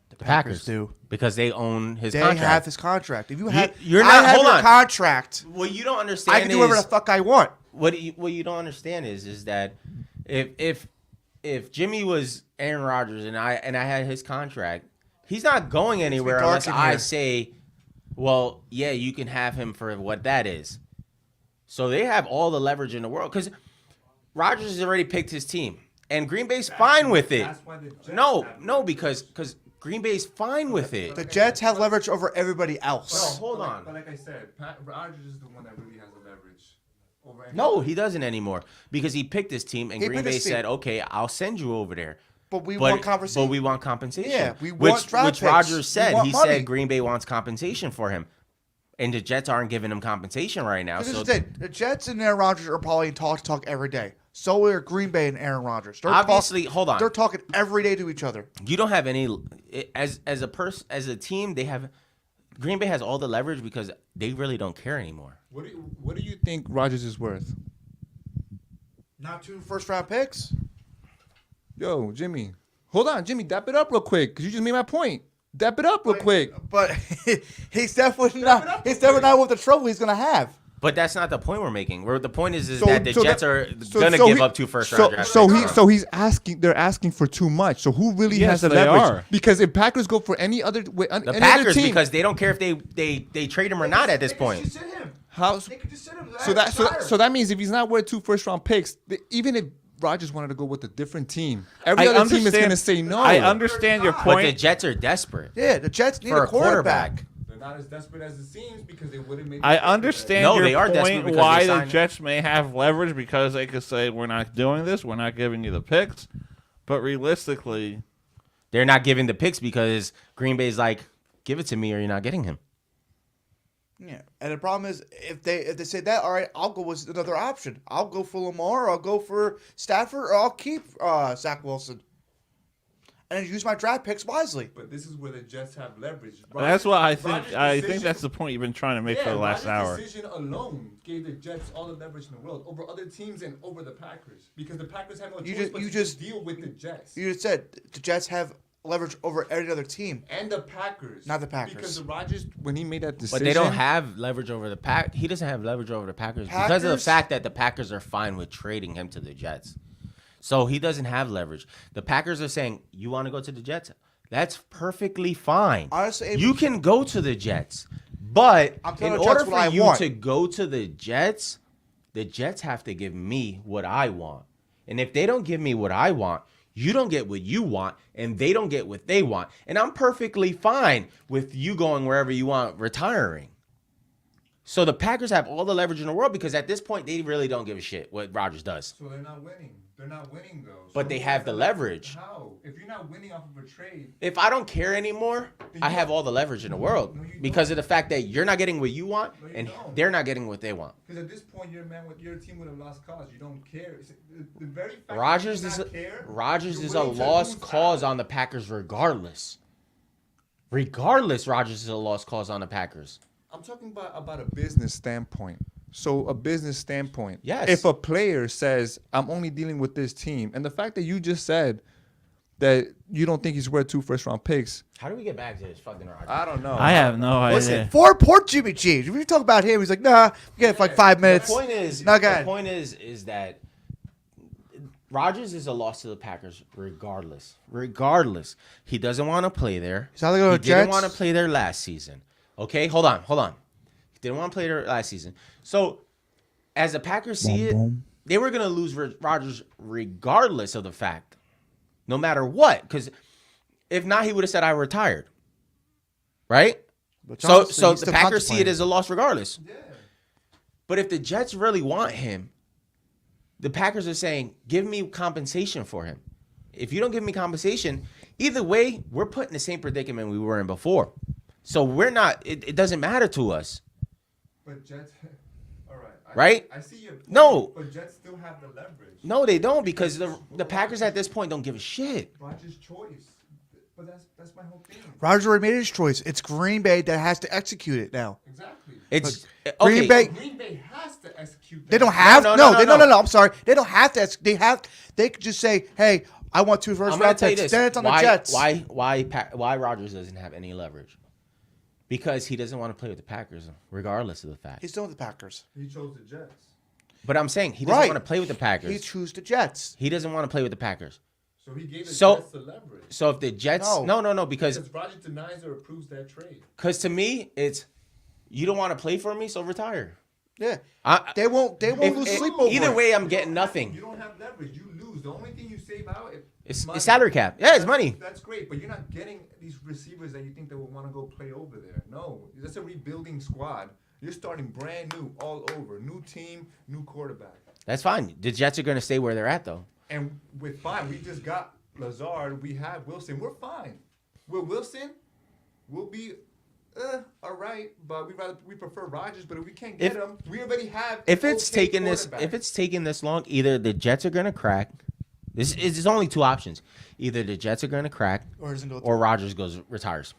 The Packers do because they own his They contract. have his contract. If you have, you're I not. have Hold your on. contract. What you don't understand I can do whatever the fuck I want. What you don't understand is that if Jimmy was Aaron Rodgers and I had his contract, he's not going anywhere dark unless in I here. say, well, yeah, you can have him for what that is. So they have all the leverage in the world because Rodgers has already picked his team, and Green Bay's fine with it. That's why the Jets No, because Green Bay's fine with it. The Jets have leverage over everybody No, else. hold on. But like I said, Rodgers is the one that really has the leverage over. No, anybody. he doesn't anymore because he picked his team, and He Green picked Bay his team. said, "Okay, I'll send you over there." But we want conversation. But we want compensation. Yeah, we which, want draft which picks. Rodgers We said. want He money. said Green Bay wants compensation for him. And the Jets aren't giving him compensation right now. This So is the thing. The Jets and Aaron Rodgers are probably in talk every day. So are Green Bay and Aaron Rodgers. hold on. They're talking every day to each other. You don't have any as a team. They have Green Bay has all the leverage because they really don't care anymore. What do you think Rodgers is worth? Not 2 first-round picks. Yo, Jimmy. Hold on, Jimmy. Dap it up real quick, because you just made my point. Dap it up real quick. But he's definitely not. He's definitely not with the trouble he's gonna have. But that's not the point we're making. The point is So- that the so Jets that- are so- gonna so give he- up 2 first-round draft So picks. he's asking. They're asking for too much. So who really Yes, has the they leverage? are. Because if Packers go for any other the any other Packers, team, because they don't care if they trade him or not at this point. how They could just sit him. so that means if he's not worth 2 first-round picks, even if Rodgers wanted to go with a different team, every I other team is understand- gonna say no. I understand your But the point. Jets are desperate Yeah, the Jets need for a quarterback. They're not as desperate as it seems because they wouldn't make. I understand No, they your are desperate point because why they the signed- Jets may have leverage because they could say, we're not doing this, we're not giving you the picks. But realistically, They're not giving the picks because Green Bay's like, give it to me or you're not getting him. Yeah, and the problem is if they say that, all right, I'll go with another option. I'll go for Lamar, or I'll go for Stafford, or I'll keep Zach Wilson, and then use my draft picks wisely. But this is where the Jets have leverage. that's what I think. Rodgers' I think decision- that's the point you've been trying to make for the last Rodgers' hour. decision alone gave the Jets all the leverage in the world over other teams and over the Packers because the Packers have no choice but to just deal with the Jets You just said the Jets have leverage over any other team. and the Packers. Not the Packers. Because the Rodgers. when he made that decision, But they don't have leverage over the Pack. He doesn't have leverage over the Packers because of the Packers- fact that the Packers are fine with trading him to the Jets. So he doesn't have leverage. The Packers are saying, you want to go to the Jets? That's perfectly fine. Honestly, You can go to the Jets. But I'm in telling the order Jets what for I you want. to go to the Jets have to give me what I want. And if they don't give me what I want, you don't get what you want, and they don't get what they want. And I'm perfectly fine with you going wherever you want, retiring. So the Packers have all the leverage in the world because at this point, they really don't give a shit what Rodgers does. So they're not winning. They're not winning though. But So they who have has the leverage. How? If you're not winning off of a trade, If I don't care anymore, I have all the leverage in the world because of the fact that you're not getting what you want and they're not getting what they want. because at this point your team would have lost cause. You don't care. The very fact Rodgers that is you do not care, Rodgers you're is a willing to lost lose cause out. on the Packers regardless. Regardless, Rodgers is a lost cause on the Packers. I'm talking about a business standpoint. So a business standpoint. Yes. If a player says, I'm only dealing with this team, and the fact that you just said that you don't think he's worth 2 first-round picks, How do we get back to this fucking Rodgers? I don't know. I have no Listen, idea. poor Jimmy G. If you talk about him, he's like, nah, we get it for like 5 minutes. The point is, No, go ahead. that Rodgers is a loss to the Packers regardless. Regardless. He doesn't want to play there. He's either going He to didn't Jets. want to play there last season. Okay, hold on. He didn't want to play there last season. So, as the Packers see it, they were going to lose Rodgers regardless of the fact. No matter what. Because if not, he would have said, I retired. Right? But So honestly, he's the still Packers see it contemplating. as a loss regardless. Yeah. But if the Jets really want him, the Packers are saying, give me compensation for him. If you don't give me compensation, either way, we're put in the same predicament we were in before. So we're not, it doesn't matter to us. But Jets, all right. Right? I see your point. No. But Jets still have the leverage. No, they don't because the Packers at this point don't give a shit. Rodgers' choice. But that's my whole thing. Rodgers already made his choice. It's Green Bay that has to execute it now. Exactly. It's Green okay. Bay. Green Bay has to execute. They don't that. have No, no. I'm sorry. They don't have to. They could just say, "Hey, I want 2 I'm going to first-round tell you picks." this. Then it's on why, the Jets. Why Rodgers doesn't have any leverage? Because he doesn't want to play with the Packers, regardless of the fact. He's still with the Packers. He chose the Jets. But I'm saying he doesn't Right. want to play with the Packers. He chose the Jets. He doesn't want to play with the Packers. So he gave the So- Jets the leverage. So if the Jets, No. no, because Rodgers denies or approves that trade. to me it's you don't want to play for me, so retire. Yeah. I- They won't lose sleep over Either it. way, I'm getting nothing. You don't have leverage. You lose. The only thing you save out It's money. salary cap. Yeah, it's money. That's great, but you're not getting these receivers that you think that will want to go play over there. No, that's a rebuilding squad. You're starting brand new all over. New team, new quarterback. That's fine. The Jets are going to stay where they're at, though. And with fine, we just got Lazard. We have Wilson. We're fine. With Wilson, we'll be all right, but we prefer Rodgers. But if we can't get him, we already have. If it's okay taking this, quarterback. if it's taking this long, either the Jets are gonna crack. There's only two options. Either the Jets are gonna crack, or Rodgers retires.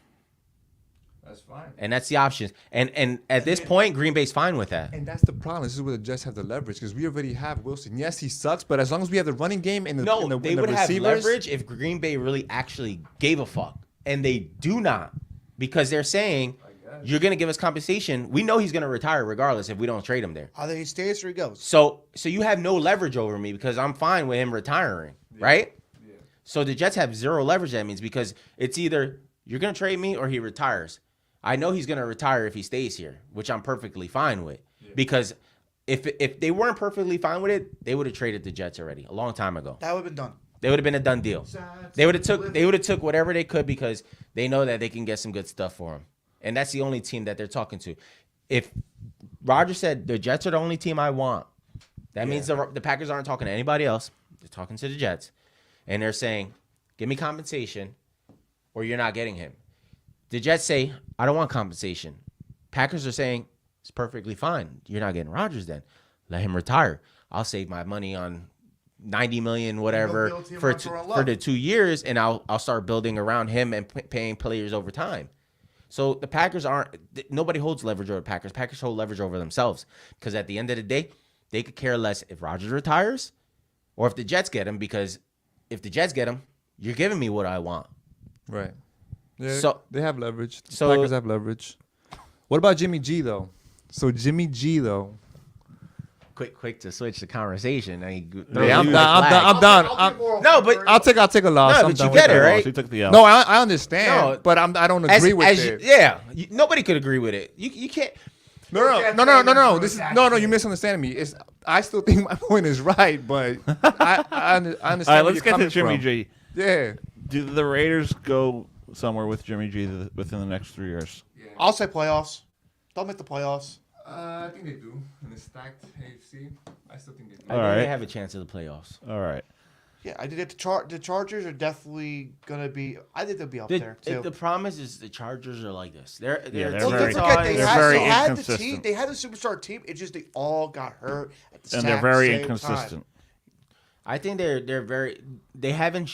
That's fine. And that's the options. And at this point, Green Bay's fine with that. And that's the problem. This is where the Jets have the leverage because we already have Wilson. Yes, he sucks, but as long as we have the running game and the They and the would have receivers, leverage if Green Bay really actually gave a fuck, and they do not, because they're saying you're gonna give us compensation. We know he's gonna retire regardless if we don't trade him there. Either he stays or he goes. So you have no leverage over me because I'm fine with him retiring, right? Yeah. So the Jets have zero leverage. That means because it's either you're gonna trade me or he retires. I know he's gonna retire if he stays here, which I'm perfectly fine with. Yeah. Because if they weren't perfectly fine with it, they would have traded the Jets already a long time ago. That would have been done. They would have been a done deal. They would have took whatever they could because they know that they can get some good stuff for him. And that's the only team that they're talking to. If Rodgers said the Jets are the only team I want, that means the Packers aren't talking to anybody else. They're talking to the Jets. And they're saying, give me compensation or you're not getting him. The Jets say, I don't want compensation. Packers are saying, it's perfectly fine. You're not getting Rodgers then. Let him retire. I'll save my money on $90 million, whatever, for the 2 years, and I'll start building around him and paying players over time. So the Packers nobody holds leverage over the Packers. Packers hold leverage over themselves because at the end of the day, they could care less if Rodgers retires or if the Jets get him, because if the Jets get him, you're giving me what I want. right? Yeah, So- they have leverage. The so- Packers have leverage. What about Jimmy G though? So Jimmy G though. Quick to switch the conversation. Yeah, I'm done. No, but I'll take a loss. No, I'm but done you with get it, that. right? He took the L. No, I understand, No. but I don't agree with it. Nobody could agree with it. You can't. No. This is no. You're misunderstanding me. I still think my point is right, but I understand. All right, where let's you're get to coming Jimmy from. G. Yeah, Do the Raiders go somewhere with Jimmy G within the next 3 years? I'll say playoffs. Don't make the playoffs. I think they do in the stacked AFC. I still think they do. I think they have a chance of the playoffs. All right. Yeah, I did it. The Chargers are definitely gonna be. I think they'll be up there too. The problem is the Chargers are like this. They're they're Well, very- don't forget they're very they had the inconsistent. team. They had the superstar team. It's just they all got hurt at the And they're very same inconsistent. time. I think they haven't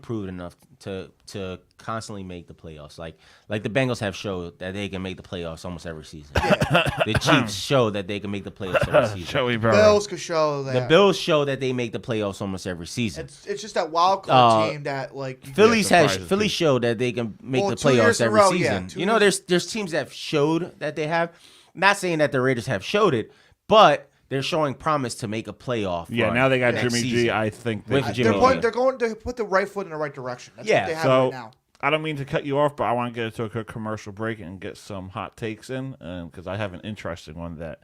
proven enough to constantly make the playoffs. Like the Bengals have showed that they can make the playoffs almost every season. The Chiefs show that they can make the playoffs every season. Joey Burrow. Bills could show that. The Bills show that they make the playoffs almost every season. It's just that wild card team that like Philly surprises showed that they can make the 2 years playoffs in a every row, season. yeah, You know, there's teams that have showed that they have. Not saying that the Raiders have showed it, but they're showing promise to make a playoff. Yeah, run now they got next Jimmy G. season. I think With they Jimmy can. G. they're going to put the right foot in the right direction. That's Yeah, what they have So right now. I don't mean to cut you off, but I want to get into a quick commercial break and get some hot takes in, because I have an interesting one that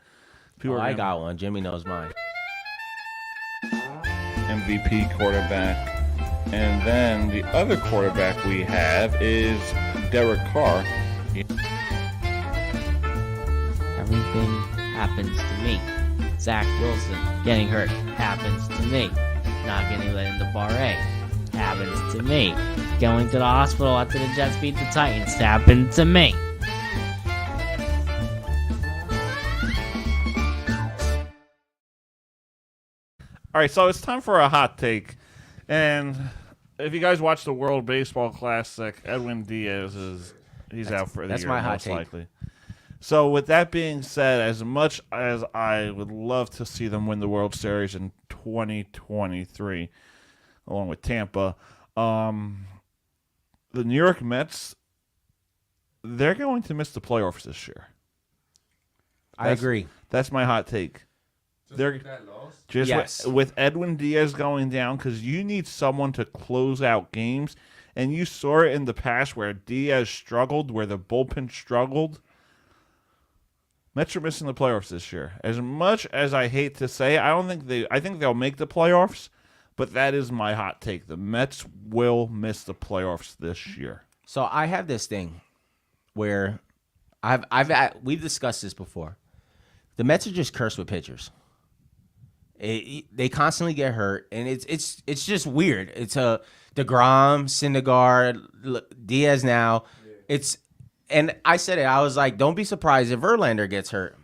people. I got one. Jimmy knows mine. MVP quarterback, and then the other quarterback we have is Derek Carr. Everything happens to me. Zach Wilson getting hurt happens to me. Not getting let into Bar A happens to me. Going to the hospital after the Jets beat the Titans happened to me. All right, so it's time for a hot take, and if you guys watch the World Baseball Classic, Edwin Diaz he's out for the that's year, my hot most take. likely. So with that being said, as much as I would love to see them win the World Series in 2023, along with Tampa, the New York Mets, they're going to miss the playoffs this year. I agree. That's my hot take. They're With that loss? just Yes. with Edwin Diaz going down, because you need someone to close out games, and you saw it in the past where Diaz struggled, where the bullpen struggled. Mets are missing the playoffs this year. As much as I hate to say, I think they'll make the playoffs, but that is my hot take. The Mets will miss the playoffs this year. So I have this thing where we've discussed this before. The Mets are just cursed with pitchers. They constantly get hurt, and it's just weird. It's DeGrom, Syndergaard, Diaz now. And I said it. I was like, don't be surprised if Verlander gets hurt.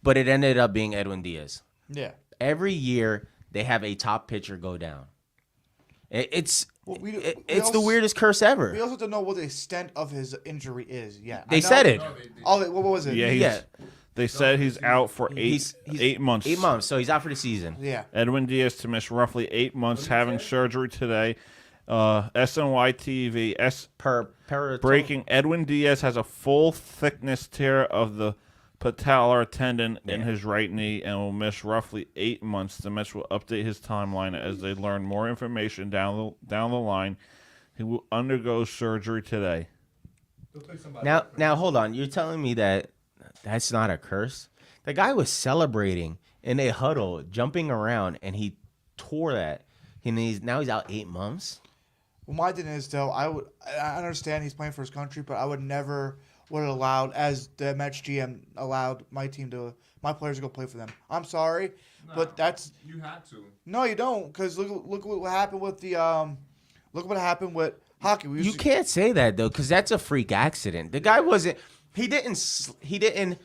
But it ended up being Edwin Diaz. Yeah. Every year they have a top pitcher go down. It's the also- weirdest curse ever. We also don't know what the extent of his injury is yet. They said it. What was it? Yeah, they said he's out for He's 8 months. 8 months, so he's out for the season. Yeah. Edwin Diaz to miss roughly 8 months, having surgery today. SNY TV breaking. Edwin Diaz has a full thickness tear of the patellar tendon in his right knee and will miss roughly 8 months. The Mets will update his timeline as they learn more information down the line. He will undergo surgery today. Now hold on. You're telling me that that's not a curse? The guy was celebrating in a huddle, jumping around, and he tore that. And now he's out 8 months. Well, my thing is though, I understand he's playing for his country, but I would never would have allowed, as the Mets GM allowed my players to go play for them. I'm sorry, but that's you had to. No, you don't, because look what happened with the look what happened with hockey. You can't say that though, because that's a freak accident. The guy wasn't. He didn't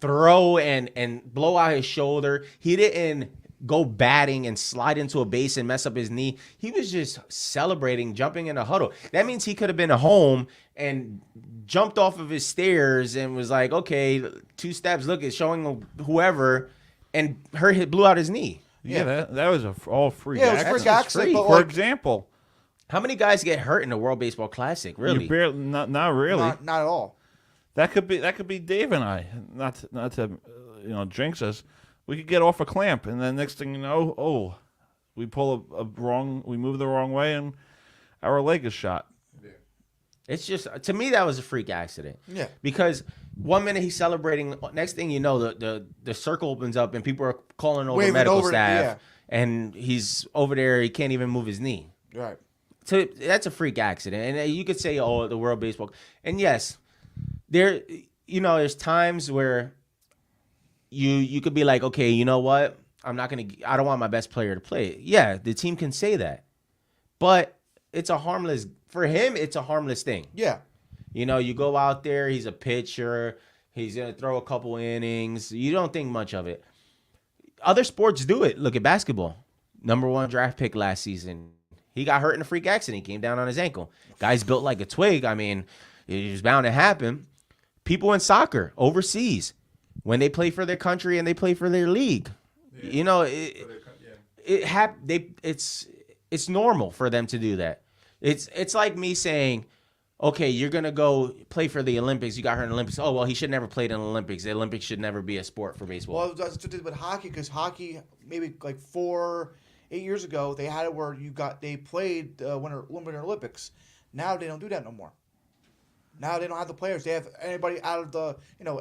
throw and blow out his shoulder. He didn't go batting and slide into a base and mess up his knee. He was just celebrating, jumping in a huddle. That means he could have been at home and jumped off of his stairs and was like, okay, 2 steps, look, it's showing whoever, and blew out his knee. Yeah, that was all freak Yeah, it was accident. freak accident. But For example, how many guys get hurt in the World Baseball Classic? Really? you barely, not really. not at all. That could be Dave and I. Not to jinx us. We could get off a clamp, and then next thing you know, we pull we move the wrong way, and our leg is shot. It's just, to me, that was a freak accident. Yeah. Because 1 minute he's celebrating, next thing you know, the circle opens up and people are calling over Waving medical over, staff, yeah. and he's over there. He can't even move his knee. Right. So that's a freak accident, and you could say, the World Baseball, and yes, there's times where you could be like, okay, you know what? I don't want my best player to play. Yeah, the team can say that, but for him, it's a harmless thing. Yeah. You go out there, he's a pitcher, he's going to throw a couple innings. You don't think much of it. Other sports do it. Look at basketball. #1 draft pick last season. He got hurt in a freak accident. He came down on his ankle. Guy's built like a twig. I mean, it was bound to happen. People in soccer, overseas, when they play for their country and they play for their league, it's normal for them to do that. It's like me saying, okay, you're going to go play for the Olympics. You got hurt in the Olympics. Oh, well, he should never played in the Olympics. The Olympics should never be a sport for baseball. Well, that's what they did with hockey, because hockey, maybe like 8 years ago, they had it where they played Winter Olympics. Now they don't do that no more. Now they don't have the players. They have anybody out of the,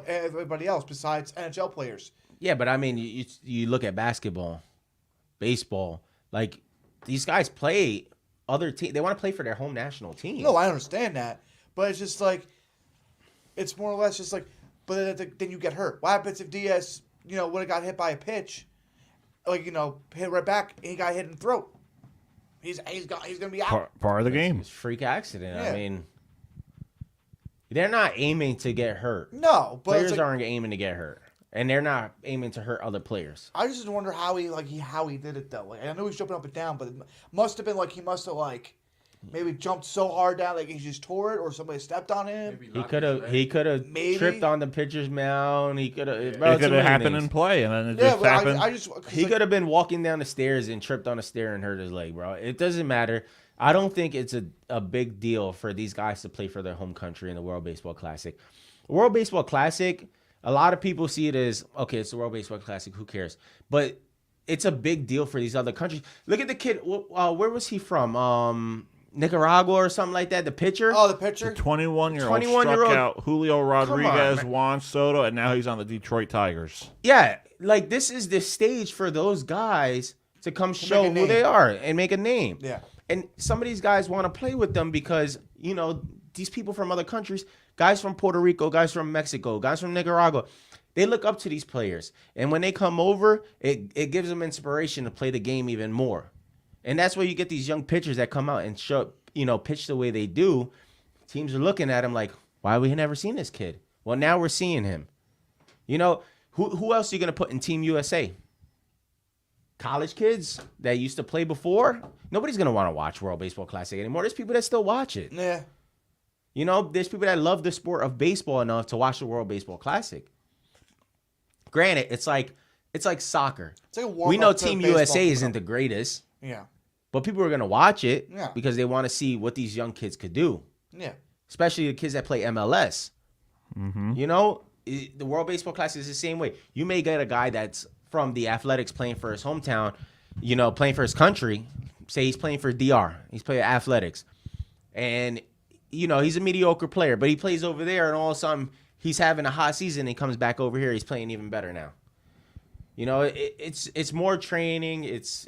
everybody else besides NHL players. Yeah, but I mean, you look at basketball, baseball, like these guys play other teams. They want to play for their home national team. No, I understand that, but it's just like, it's more or less just like, but then you get hurt. What happens if Diaz, would have got hit by a pitch, hit right back, and he got hit in the throat? He's gonna be out. Part of the game. It's a freak accident. Yeah. I mean, they're not aiming to get hurt. No, but players aren't aiming to get hurt, and they're not aiming to hurt other players. I just wonder how he did it though. Like, I know he's jumping up and down, but it must have been like he must have maybe jumped so hard down like he just tore it, or somebody stepped on him. He could have tripped on the pitcher's mound. He could have. It could have happened in play, and then it just happened. He could have been walking down the stairs and tripped on a stair and hurt his leg, bro. It doesn't matter. I don't think it's a big deal for these guys to play for their home country in the World Baseball Classic. The World Baseball Classic, a lot of people see it as, okay, it's the World Baseball Classic, who cares? But it's a big deal for these other countries. Look at the kid, where was he from? Nicaragua or something like that, the pitcher? Oh, the pitcher? The 21-year-old struck out Julio Rodriguez, Juan Soto, and now he's on the Detroit Tigers. Yeah, like this is the stage for those guys to come show who they are and make a name. Yeah. And some of these guys want to play with them because, these people from other countries, guys from Puerto Rico, guys from Mexico, guys from Nicaragua, they look up to these players. And when they come over, it gives them inspiration to play the game even more. And that's where you get these young pitchers that come out and pitch the way they do. Teams are looking at them like, Why have we never seen this kid? Well, now we're seeing him. You know, who else are you going to put in Team USA? College kids that used to play before? Nobody's going to want to watch World Baseball Classic anymore. There's people that still watch it. Yeah. You know, there's people that love the sport of baseball enough to watch the World Baseball Classic. Granted, it's like soccer. It's like a warm-up we know to Team baseball USA for isn't them. the greatest, Yeah. but people are going to watch it Yeah. because they want to see what these young kids could do, Yeah. especially the kids that play MLS. Mm-hmm. You know, the World Baseball Classic is the same way. You may get a guy that's from the Athletics playing for his hometown, you know, playing for his country. Say he's playing for DR. He's playing Athletics. And, you know, he's a mediocre player, but he plays over there, and all of a sudden he's having a hot season. And he comes back over here. He's playing even better now. You know, it's more training. It's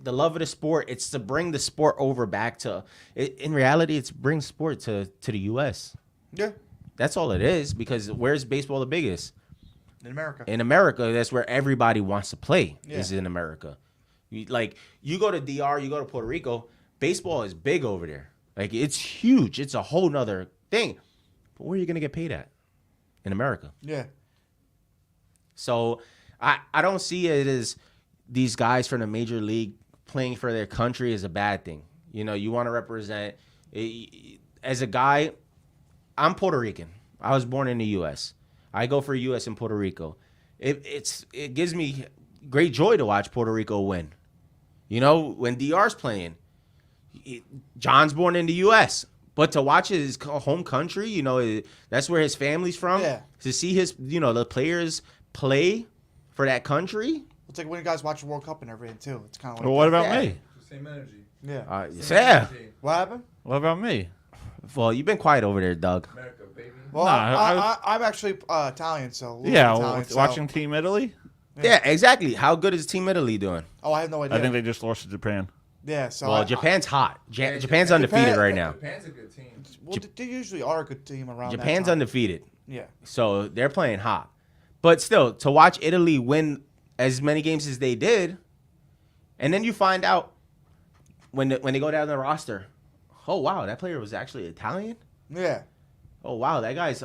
the love of the sport. It's to bring the sport over back to. In reality, it's bring sport to the U.S. Yeah. That's all it is. Because where's baseball the biggest? In America. In America, that's where everybody wants to play. Yeah. Is in America. You go to DR, you go to Puerto Rico. Baseball is big over there. Like, it's huge. It's a whole nother thing. But where are you gonna get paid at? In America. Yeah. So I don't see it as these guys from the major league playing for their country is a bad thing. You know, you want to represent. As a guy, I'm Puerto Rican. I was born in the U.S. I go for U.S. and Puerto Rico. It gives me great joy to watch Puerto Rico win. You know, when DR's playing, John's born in the U.S., but to watch his home country, you know, that's where his family's from. Yeah. To see his, you know, the players play for that country. It's like when you guys watch the World Cup and everything too. It's kind of like. Well, what about Yeah. me? Same energy. Yeah. Yeah. What happened? What about me? Well, you've been quiet over there, Doug. America, baby. Well, Nah, I'm actually Italian, so. a little Yeah, bit Italian, so- watching Team Italy. Yeah, exactly. How good is Team Italy doing? Oh, I have no idea. I think they just lost to Japan. Yeah, so. Well, Japan's hot. Japan's undefeated right now. Japan's a good team. Well, they usually are a good team around. Japan's that time. undefeated. Yeah. So they're playing hot. But still, to watch Italy win as many games as they did, and then you find out when they go down the roster, oh, wow, that player was actually Italian? Yeah. Oh, wow, that guy's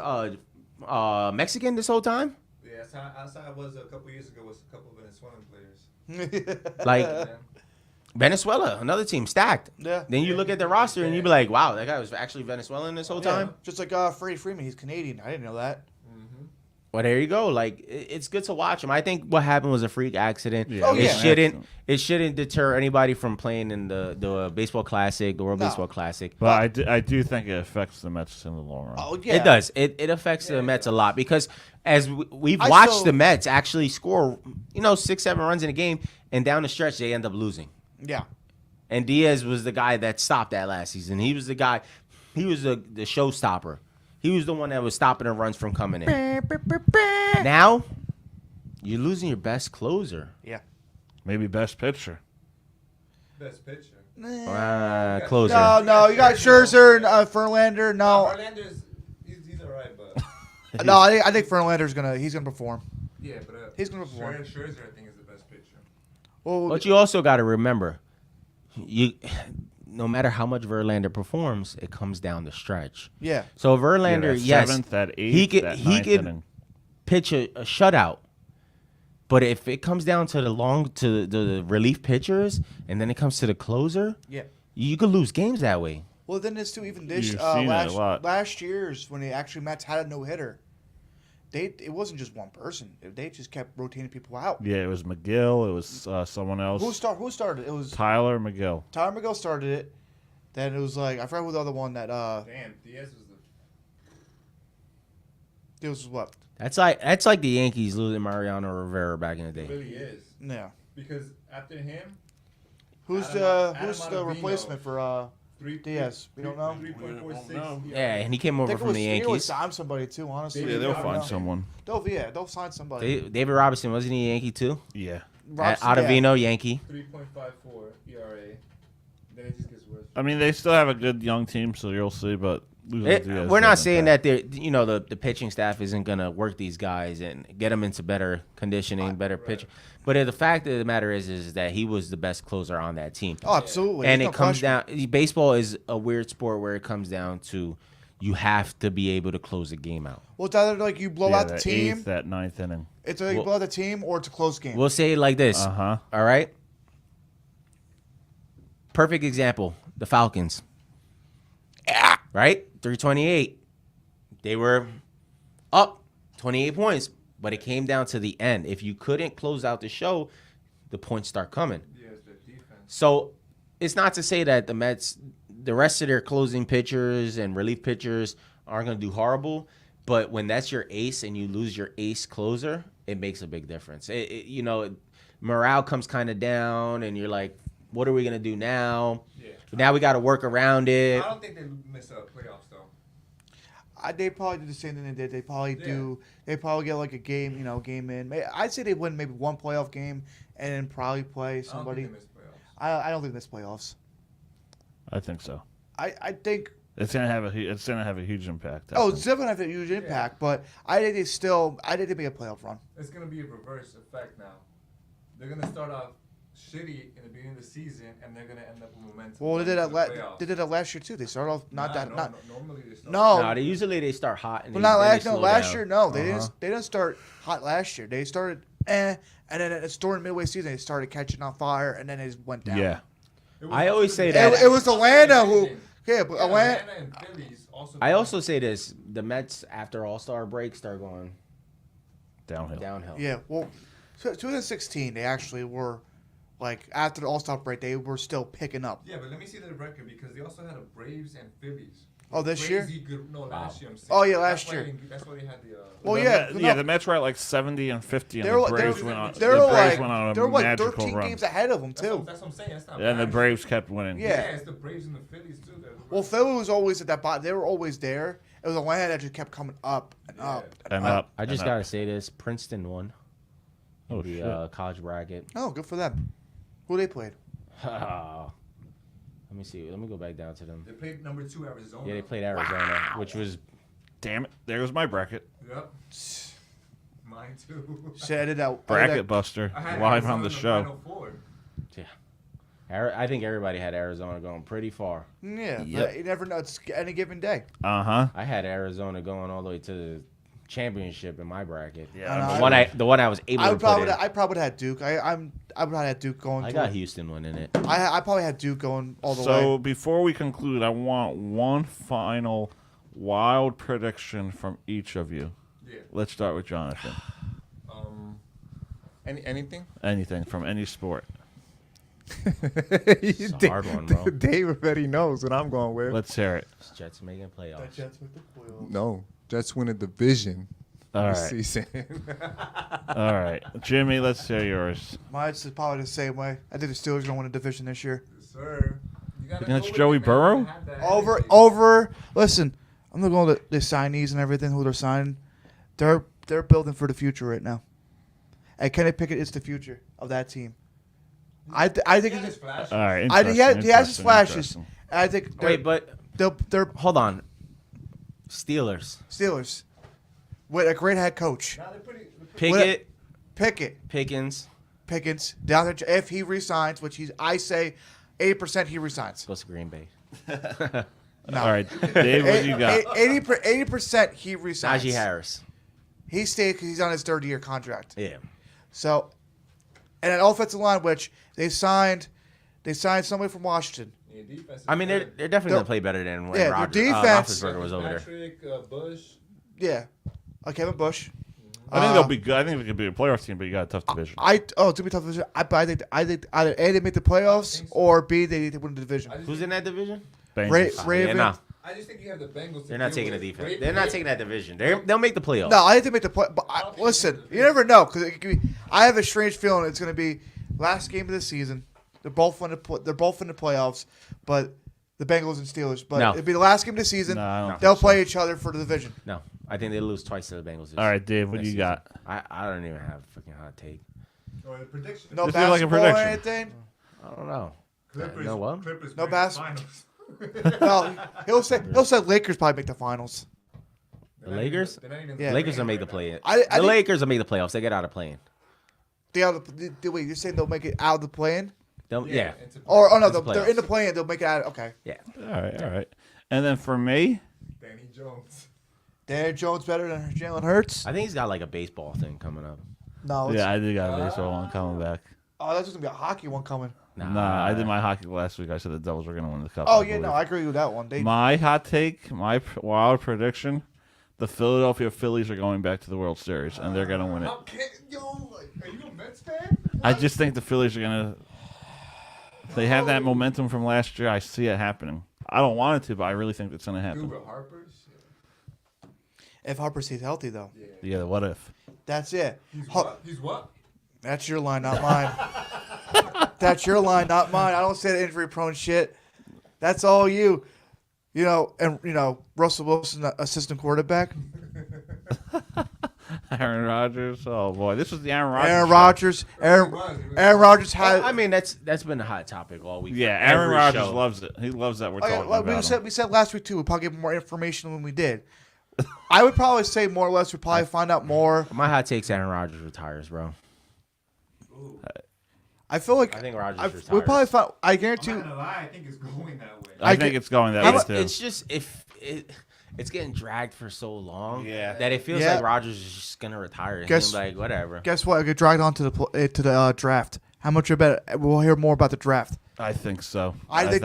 Mexican this whole time? Yeah, outside was a couple years ago was a couple of Venezuelan players. Like, Yeah. Venezuela, another team stacked. Yeah. Then you look at the roster and you be like, wow, that guy was actually Venezuelan this whole time? Just like Freddie Freeman, he's Canadian. I didn't know that. Well, there you go. Like, it's good to watch him. I think what happened was a freak accident. Yeah. Oh, it yeah. shouldn't deter anybody from playing in the baseball classic, the World No. Baseball Classic. But I do think it affects the Mets in the long run. Oh yeah. It does. It affects the Mets a lot because as we've I watched still- the Mets actually score, 6-7 runs in a game, and down the stretch they end up losing. Yeah. And Diaz was the guy that stopped that last season. He was the guy. He was the showstopper. He was the one that was stopping the runs from coming in. Now, you're losing your best closer. Yeah. Maybe best pitcher. Best pitcher. Closer. No, you got Scherzer and Verlander. No, Verlander's he's alright, but no, I think Verlander's he's gonna perform. yeah, but He's gonna perform. Scherzer, I think, is the best pitcher. Well, But you also got to remember, no matter how much Verlander performs, it comes down the stretch. yeah. So Verlander, that yes, seventh, that eighth, he could that he ninth could inning. pitch a shutout. But if it comes down to the relief pitchers, and then it comes to the closer, Yeah. you could lose games that way. Well, then it's too even this You've seen it a lot. last year's when Mets had a no hitter. It wasn't just one person. They just kept rotating people out. Yeah, it was McGill. It was someone else. Who started? It was Tyler McGill. Tyler McGill started it. Then it was like I forgot who the other one that Damn, Diaz was the. it was what? That's like the Yankees losing Mariano Rivera back in the It day. really is. Yeah. Because after him, Who's Adam the Ottavino. replacement for Diaz? We don't know. 3.46. Yeah, and he came I over think from the they always Yankees. sign somebody too. Honestly, Yeah, Yeah, they'll I find know. someone. They'll sign somebody. David Robinson, wasn't he a Yankee too? Yeah. Robson, yeah. Ottavino, Yankee. 3.54 ERA. Then it just gets worse. I mean, they still have a good young team, so you'll see. But We're not saying that the pitching staff isn't gonna work these guys and get them into better conditioning, better pitch. But the fact of the matter is that he was the best closer on that team. Oh, absolutely. And There's it no comes question. down. Baseball is a weird sport where it comes down to you have to be able to close the game out. Well, it's either like you blow out the team. That ninth inning. It's either you blow out the team or it's a close game. We'll say it like this. Uh-huh. All right? Perfect example. The Falcons. Right? 328. They were up 28 points, but it came down to the end. If you couldn't close out the show, the points start coming. Yeah, it's the defense. So it's not to say that the Mets, the rest of their closing pitchers and relief pitchers aren't going to do horrible, but when that's your ace and you lose your ace closer, it makes a big difference. Morale comes kind of down, and you're like, what are we going to do now? Yeah. Now we got to work around it. I don't think they miss playoffs though. They probably do the same thing they did. They probably do. They probably get like a game, game in. I'd say they win maybe one playoff game and then probably play somebody. I don't think they miss playoffs. I don't think they miss playoffs. I think so. I think it's gonna have a huge impact. Oh, it's definitely have a huge impact, but I think they make a playoff run. It's gonna be a reverse effect now. They're gonna start off shitty in the beginning of the season, and they're gonna end up with momentum. Well, they did into the that. playoffs. They did that last year too. They started off Normally they start. No, They usually start hot. And but then not they last. No, slow last down. year. No, they didn't start hot last year. They started and then at the during midway season they started catching on fire, and then it went down. Yeah. I always say that. It was Atlanta who. Yeah, but Atlanta and Phillies also. I also say this: the Mets after All-Star break start going downhill. Yeah, well, 2016 they actually were, like after the All-Star break they were still picking up. Yeah, but let me see the record because they also had a Braves and Phillies. Oh, this year? Last year. I'm saying. Oh yeah, last year. That's why they had the. Well, the Mets were at like 70 and 50, and They the were Braves went on. They were went on a like magical 13 run. games ahead of them too. That's what I'm saying. That's not And the bad. Braves kept winning. Yeah. It's the Braves and the Phillies too. Well, Philly was always at that bottom. They were always there. It was Atlanta that just kept coming up and up And up. I just and gotta up. say this: Princeton won the college bracket. Oh, good for them. Who they played? Let me see. Let me go back down to them. They played number 2 Arizona. Yeah, they played Arizona, which was. Damn it! There goes my bracket. Yep. Mine too. Shit, I did that. Bracket buster I had live Arizona on the in show. Final Four. Yeah, I think everybody had Arizona going pretty far. Yeah, Yep. but you never know. It's any given day. Uh-huh. I had Arizona going all the way to the championship in my bracket. Yeah, the one I was able to put in. I probably had Duke. I would have had Duke going. I got Houston winning it. I probably had Duke going all the way. So before we conclude, I want one final wild prediction from each of you. Yeah. Let's start with Jonathan. Anything? Anything from any sport. It's a hard one, bro. Dave already knows what I'm going with. Let's hear it. Jets making playoffs. No, Jets win a division All this right. season. All right. Jimmy, let's hear yours. Mine's probably the same way. I think the Steelers are gonna win a division this year. Yes, sir. You gotta Against go with Joey it, man. Burrow? You have that energy. Over. Listen, I'm not going to the signees and everything. Who they're signing, they're building for the future right now. And Kenny Pickett is the future of that team. I think Yeah, it's. it's flashy. All right. He has his interesting, flashes. interesting. And I think Wait, but they're hold on. Steelers. Steelers with a great head coach. Now they're pretty Pickett, Pickett, Pickens down there. If he resigns, which I say 80% he resigns. goes to Green Bay. No. All right. Dave, what you got? 80% he resigns. Najee Harris. He stayed because he's on his third-year contract. Yeah. So, and an offensive line, which they signed somebody from Washington. Yeah, defense is I mean, they're good. definitely going to play better than when Yeah, their defense- Roethlisberger was over there. Patrick, Bush. Yeah, Kevin Bush. I think they'll be good. I think they could be a playoff team, but you got a tough division. To be tough division. But I think either A, they make the playoffs, or B, they win the division. Who's in that division? Bengals. Raven. Yeah, no. I just think you have the Bengals. They're not taking the defense. They're not taking that division. They'll make the playoffs. No, I think they make the play. But listen, you never know because I have a strange feeling it's going to be last game of the season. They're both in the playoffs, but the Bengals and Steelers. But No. it'll be the last game of the season. No, I don't They'll think so. play each other for the division. No, I think they lose twice to the Bengals. This All right, Dave, what this do you season. got? I don't even have a freaking hot take. Or the prediction. No Just do like a basketball or prediction. anything. I don't know. Clippers. You know what? Clippers No make the bas- finals. No, he'll say Lakers probably make the finals. The Lakers? They're not even Yeah. Lakers will make the play. I The think- Lakers will make the playoffs. They get out of playing. Wait, you're saying they'll make it out of the play-in? Yeah. into Or no, It's they're in playoffs. the play-in. They'll make it out. Okay. Yeah. All right. And then for me, Danny Jones. Danny Jones better than Jalen Hurts? I think he's got like a baseball thing coming up. No. Yeah, I did got a baseball one coming back. Oh, that's just gonna be a hockey one coming. Nah, I did my hockey last week. I said the Devils were going to win the cup. Oh I yeah, believe. no, I agree with that one. My hot take, my wild prediction: the Philadelphia Phillies are going back to the World Series, and they're going to win it. Are you a Mets fan? I just think the Phillies are going to. They have that momentum from last year. I see it happening. I don't want it to, but I really think it's going to happen. Dude, with Harper's? If Harper stays healthy, though. Yeah, what if? That's it. He's what? That's your line, not mine. That's your line, not mine. I don't say the injury-prone shit. That's all you. Russell Wilson, assistant quarterback. Aaron Rodgers. Oh boy, this was the Aaron Rodgers. Aaron Rodgers had. I mean, that's been a hot topic all week. Yeah, Aaron Rodgers loves it. He loves that we're talking about him. We said last week too. We'd probably get more information than we did. I would probably say more or less. We'd probably find out more. My hot take's Aaron Rodgers retires, bro. I feel like I think Rodgers retires. We probably find. I guarantee. I'm not gonna lie. I think it's going that way. I think it's going that way too. It's just it's getting dragged for so long that it feels Yeah. like Rodgers is just gonna retire. Guess- He's like whatever. Guess what? I get dragged on to the draft. How much you bet? We'll hear more about the draft. I think so. I think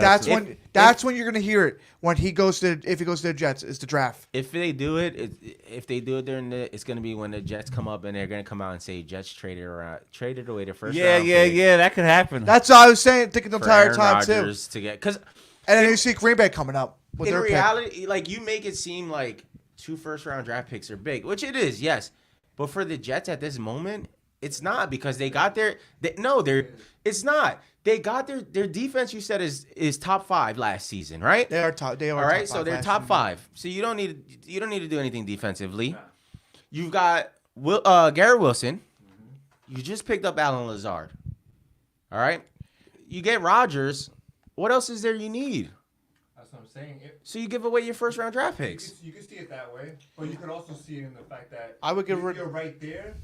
that's when you're gonna hear it when he goes to if he goes to the Jets. It's the draft. If they do it, during it's gonna be when the Jets come up and they're gonna come out and say Jets traded away their first. round pick Yeah. That could happen. That's what I was saying, thinking the for entire Aaron time Rodgers too. to get because And then you see Green Bay coming up with in their reality, like you make it seem like 2 first-round draft picks are big, which it is, yes. But for the Jets at this moment, it's not because they got it's not. They got their defense. You said is top 5 last season, right? They are top. They are all right. top So 5 they're last top season. 5. So you don't need to do anything defensively. You've got Garrett Wilson. You just picked up Alan Lazard. All right. You get Rodgers. What else is there you need? That's what I'm saying. So you give away your first-round draft picks. You can see it that way, but you could also see it in the fact that I would give you're right there,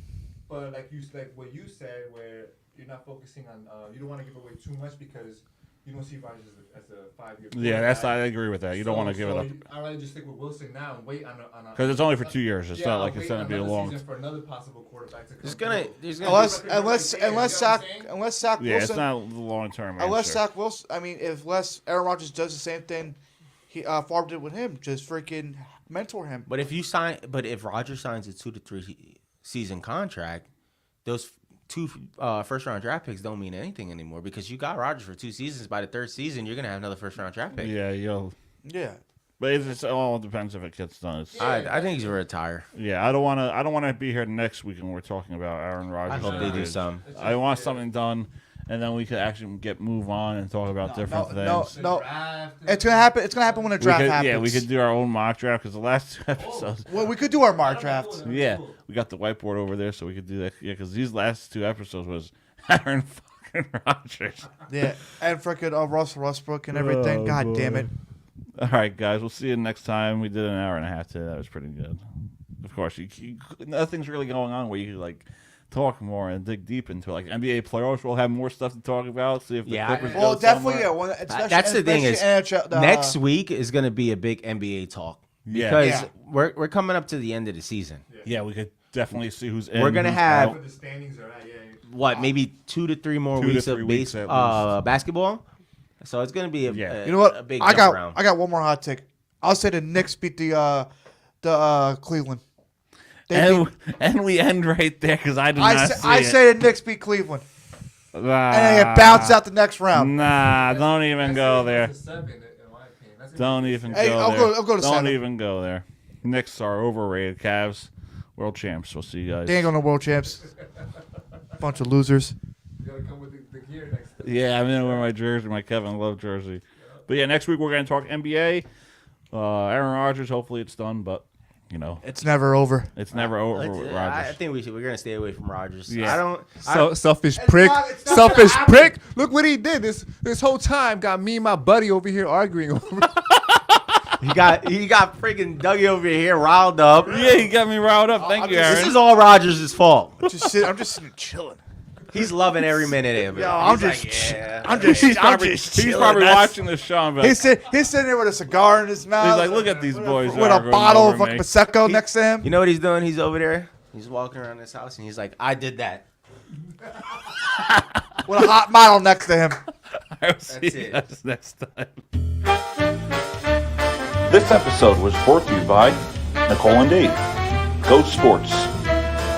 but like what you said, where you're not focusing on, you don't want to give away too much because you don't see Rodgers as a 5-year. Yeah, I agree with that. You don't want to give it up. I'd rather just stick with Wilson now and wait on a. Because it's only for 2 years. It's not like it's going to be a long. Season for another possible quarterback to come. Unless Zach Wilson. Yeah, it's not long term. Unless Zach Wilson. I mean, unless Aaron Rodgers does the same thing Favre did with him, just freaking mentor him. But if Rodgers signs a 2 to 3 season contract, those 2 first-round draft picks don't mean anything anymore because you got Rodgers for 2 seasons. By the 3rd season, you're gonna have another first-round draft pick. Yeah, but it all depends if it gets done. I think he's gonna retire. Yeah, I don't want to be here next week when we're talking about Aaron Rodgers. I hope they do some. I want something done, and then we could actually move on and talk about different things. No, it's gonna happen. It's gonna happen when the draft happens. Yeah, we could do our own mock draft because the last 2 episodes. Well, we could do our mock draft. Yeah, we got the whiteboard over there, so we could do that. Yeah, because these last 2 episodes was Aaron fucking Rodgers. Yeah, and freaking Russell Westbrook and everything. Oh, God boy. damn it. All right, guys, we'll see you next time. We did an hour and a half today. That was pretty good. Of course, nothing's really going on where you could like talk more and dig deep into it. Like NBA playoffs, we'll have more stuff to talk about. See if the Clippers go definitely. somewhere. Yeah, That's the thing is NHL, next week is gonna be a big NBA talk because we're coming up to the end of the season. Yeah, we could definitely see who's in. We're gonna have Where the standings are at, what, maybe 2 to 3 more 2 to weeks 3 of weeks at least. basketball. So it's gonna be a You know what? a big I jump got around. I got one more hot take. I'll say the Knicks beat the Cleveland. And we end right there because I did not see I it. say the Knicks beat Cleveland. And they get bounced out the next round. Nah, don't even go there. Don't even go there. I'll go to Don't 7. even go there. Knicks are overrated. Cavs, world champs. We'll see you guys. They ain't going to world champs. Bunch of losers. You gotta come with the gear next time. Yeah, I'm gonna wear my jersey, my Kevin Love jersey. But yeah, next week we're gonna talk NBA. Aaron Rodgers. Hopefully it's done, but you know it's never over. It's never over with Rodgers. I think we're gonna stay away from Rodgers. Yeah. I don't. Selfish prick. Selfish prick. Look what he did. This whole time got me and my buddy over here arguing over. He got freaking Dougie over here riled up. Yeah, he got me riled up. Thank you, Aaron. This is all Rodgers' fault. I'm just sitting chilling. He's loving every minute of it. Yo, I'm He's just, like, yeah. I'm just, He's I'm probably, just he's chilling. probably That's- watching this show. And be like, He's sitting there with a cigar in his mouth. he's like, look at these boys. with a arguing bottle over of fucking me. prosecco next to him. You know what he's doing? He's over there. He's walking around his house and he's like, I did that. With a hot model next to him. I'll see That's you it. guys next time. This episode was brought to you by Nicole and Dave. Go Sports.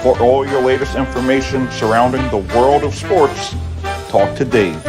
For all your latest information surrounding the world of sports, talk to Dave.